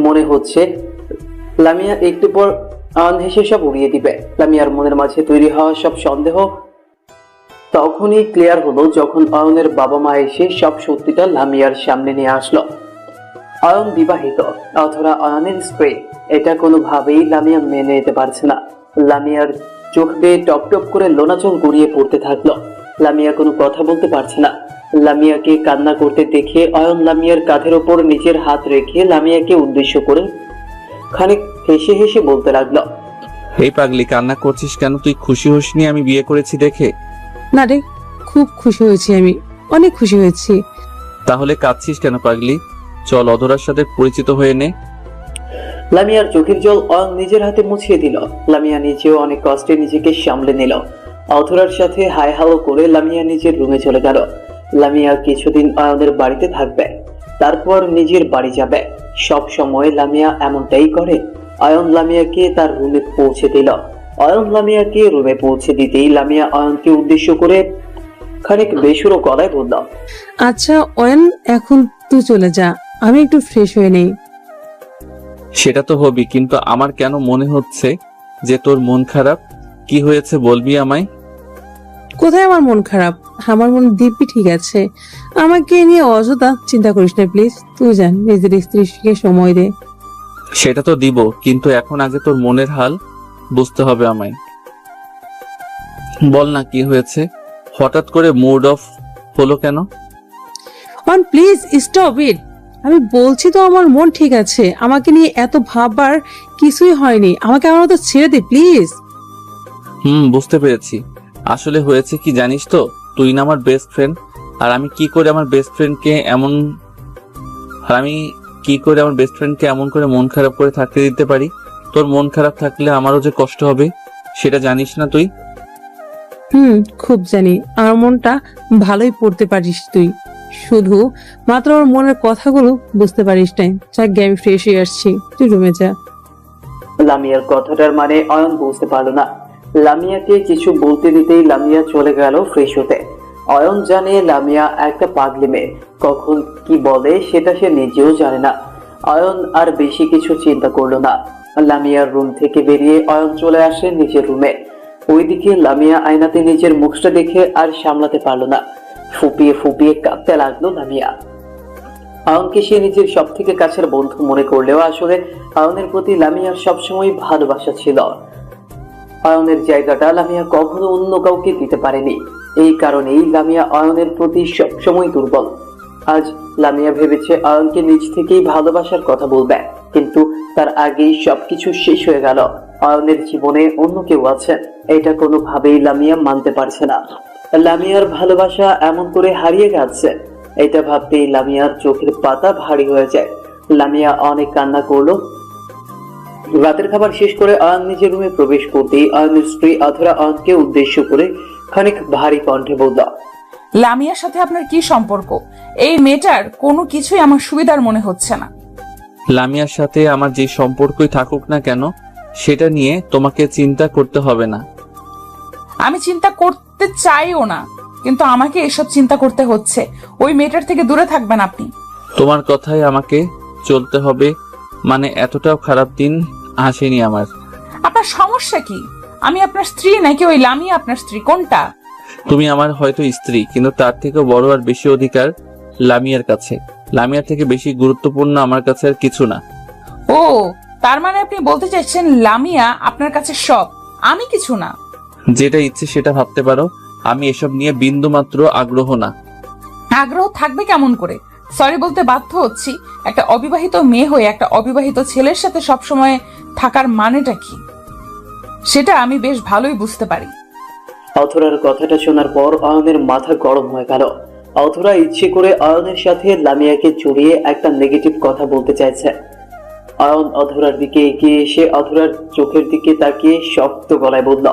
মনে হচ্ছে লামিয়া একটু পর আয়ন হেসে সব উড়িয়ে দিবে। লামিয়ার মনের মাঝে তৈরি হওয়া সব সন্দেহ তখনই ক্লিয়ার হলো যখন আয়নের বাবা মা এসে সব সত্যিটা লামিয়ার সামনে নিয়ে আসলো। আয়ন বিবাহিত, অথবা আয়নের স্ত্রী। এটা কোনোভাবেই লামিয়া মেনে নিতে পারছে না। লামিয়ার চোখ বেয়ে টপ টপ করে লোনাচল গড়িয়ে পড়তে থাকলো। লামিয়া কোনো কথা বলতে পারছে না। লামিয়াকে কান্না করতে দেখে আয়ন লামিয়ার কাঁধের ওপর নিজের হাত রেখে লামিয়াকে উদ্দেশ্য করে খানিক হেসে হেসে বলতে লাগলো, এই পাগলি, কান্না করছিস কেন? তুই খুশি হসনি আমি বিয়ে করেছি দেখে? না রে, খুব খুশি হয়েছি, আমি অনেক খুশি হয়েছি। তাহলে কাঁদছিস কেন পাগলি? চল অধরার সাথে পরিচিত হয়ে নে। লামিয়ার চোখের জল অয়ন নিজের হাতে মুছিয়ে দিল। লামিয়া নিজেও অনেক কষ্টে নিজেকে সামলে নিল। অধরার সাথে হাই হাও করে লামিয়া নিজের রুমে চলে গেল। লামিয়া কিছুদিন অয়নের বাড়িতে থাকবে, তারপর নিজের বাড়ি যাবে। সব সময় লামিয়া এমনটাই করে। অয়ন লামিয়াকে তার রুমে পৌঁছে দিল। অয়ন লামিয়াকে রুমে পৌঁছে দিতেই লামিয়া অয়নকে উদ্দেশ্য করে খানিক বেসুরো গলায় বলল, আচ্ছা অয়ন, এখন তুই চলে যা, আমি একটু ফ্রেশ হয়ে নেই। সেটা তো হবি, কিন্তু আমার কেন মনে হচ্ছে যে তোর মন খারাপ। কি হয়েছে বলবি আমায়? কোথায় আমার মন খারাপ? আমার মন দিব্যি ঠিক আছে। আমাকে নিয়ে অযথা চিন্তা করিস না প্লিজ। তুই জান, নিজের স্ত্রীকে সময় দে। সেটা তো দিব, কিন্তু এখন আগে তোর মনের হাল বুঝতে হবে আমায়। বল না কি হয়েছে? হঠাৎ করে মুড অফ হলো কেন? On please stop it. আমি বলছি তো আমার মন ঠিক আছে, আমাকে নিয়ে এত ভাববার কিছুই হয়নি। আমাকে আমার মতো ছেড়ে দে প্লিজ। বুঝতে পেরেছি। আসলে হয়েছে কি জানিস তো, তুই না আমার বেস্ট ফ্রেন্ড। আর আমি কি করে আমার বেস্ট ফ্রেন্ডকে এমন করে মন খারাপ করে থাকতে দিতে পারি? তোর মন খারাপ থাকলে আমারও যে কষ্ট হবে, সেটা জানিস না তুই? খুব জানি। আমার মনটা ভালোই পড়তে পারিস তুই, শুধু মাত্র আমার মনের কথাগুলো বুঝতে পারিস নাই। যাক গে, আমি ফ্রেশ হয়ে আসছি, তুই রুমে যা। লামিয়ার কথাটার মানে অয়ন বুঝতে পারলো না। লামিয়াকে কিছু বলতে দিতেই লামিয়া চলে গেল ফ্রেশ হতে। অয়ন জানে লামিয়া একটা পাগলি মেয়ে, কখন কি বলে সেটা সে নিজেও জানে না। অয়ন আর বেশি কিছু চিন্তা করলো না। লামিয়ার রুম থেকে বেরিয়ে অয়ন চলে আসে নিজের রুমে। ওইদিকে লামিয়া আয়নাতে নিজের মুখটা দেখে আর সামলাতে পারলো না। ফুপিয়ে ফুপিয়ে কাঁদতে লাগলো লামিয়া। আয়নকে সে নিজের সব থেকে কাছের বন্ধু মনে করলেও আসলে আয়নের প্রতি লামিয়ার সবসময় ভালোবাসা ছিল। আয়নের জায়গাটা লামিয়া কখনো অন্য কাউকে দিতে পারেনি। এই কারণেই লামিয়া আয়নের প্রতি সবসময় দুর্বল। আজ লামিয়া ভেবেছে আয়নকে নিজ থেকেই ভালোবাসার কথা বলবে, কিন্তু তার আগেই সবকিছু শেষ হয়ে গেল। আয়নের জীবনে অন্য কেউ আছে, এটা কোনোভাবেই লামিয়া মানতে পারছে না। লামিয়ার ভালোবাসা এমন করে হারিয়ে গেছে, এটা ভাবতেই লামিয়ার চোখের পাতা ভারী হয়ে যায়। লামিয়া অনেক কান্না করলো। রাতের খাবার শেষ করে আয়ন নিজের রুমে প্রবেশ করতেই আয়নের স্ত্রী অধরা আয়নকে উদ্দেশ্য করে খানিক ভারী কণ্ঠে বলল, লামিয়ার সাথে আপনার কি সম্পর্ক? এই মেয়েটার কোনো কিছুই আমার সুবিধার মনে হচ্ছে না। লামিয়ার সাথে আমার যে সম্পর্কই থাকুক না কেন, সেটা নিয়ে তোমাকে চিন্তা করতে হবে না। আমি চিন্তা করতে চাইও না, কিন্তু আমাকে এসব চিন্তা করতে হচ্ছে। ওই মেয়েটার থেকে দূরে থাকবেন আপনি। তোমার কথাই আমাকে চলতে হবে, মানে এতটাও খারাপ দিন আসেনি আমার। আপনার সমস্যা কি? আমি আপনার স্ত্রী নাকি ওই লামিয়া আপনার স্ত্রী? কোনটা? তুমি আমার হয়তো স্ত্রী, কিন্তু তার থেকে বড় আর বেশি অধিকার লামিয়ার কাছে। লামিয়ার থেকে বেশি গুরুত্বপূর্ণ আমার কাছে আর কিছু না। ও, তার মানে আপনি বলতে চাইছেন লামিয়া আপনার কাছে সব, আমি কিছু না? যেটা ইচ্ছে সেটা ভাবতে পারো, আমি এসব নিয়ে বিন্দু মাত্র আগ্রহ না। আগ্রহ থাকবে কেমন করে? সরি বলতে বাধ্য হচ্ছি। একটা অবিবাহিত মেয়ে হয়ে একটা অবিবাহিত ছেলের সাথে সবসময় থাকার মানেটা কি সেটা আমি বেশ ভালোই বুঝতে পারি। অথরার কথাটা শোনার পর অয়নের মাথা গরম হয়ে গেল। অথরা ইচ্ছে করে অয়নের সাথে লামিয়াকে জড়িয়ে একটা নেগেটিভ কথা বলতে চাইছে। অয়ন অধরার দিকে এগিয়ে এসে অধরার চোখের দিকে তাকিয়ে শক্ত গলায় বলল,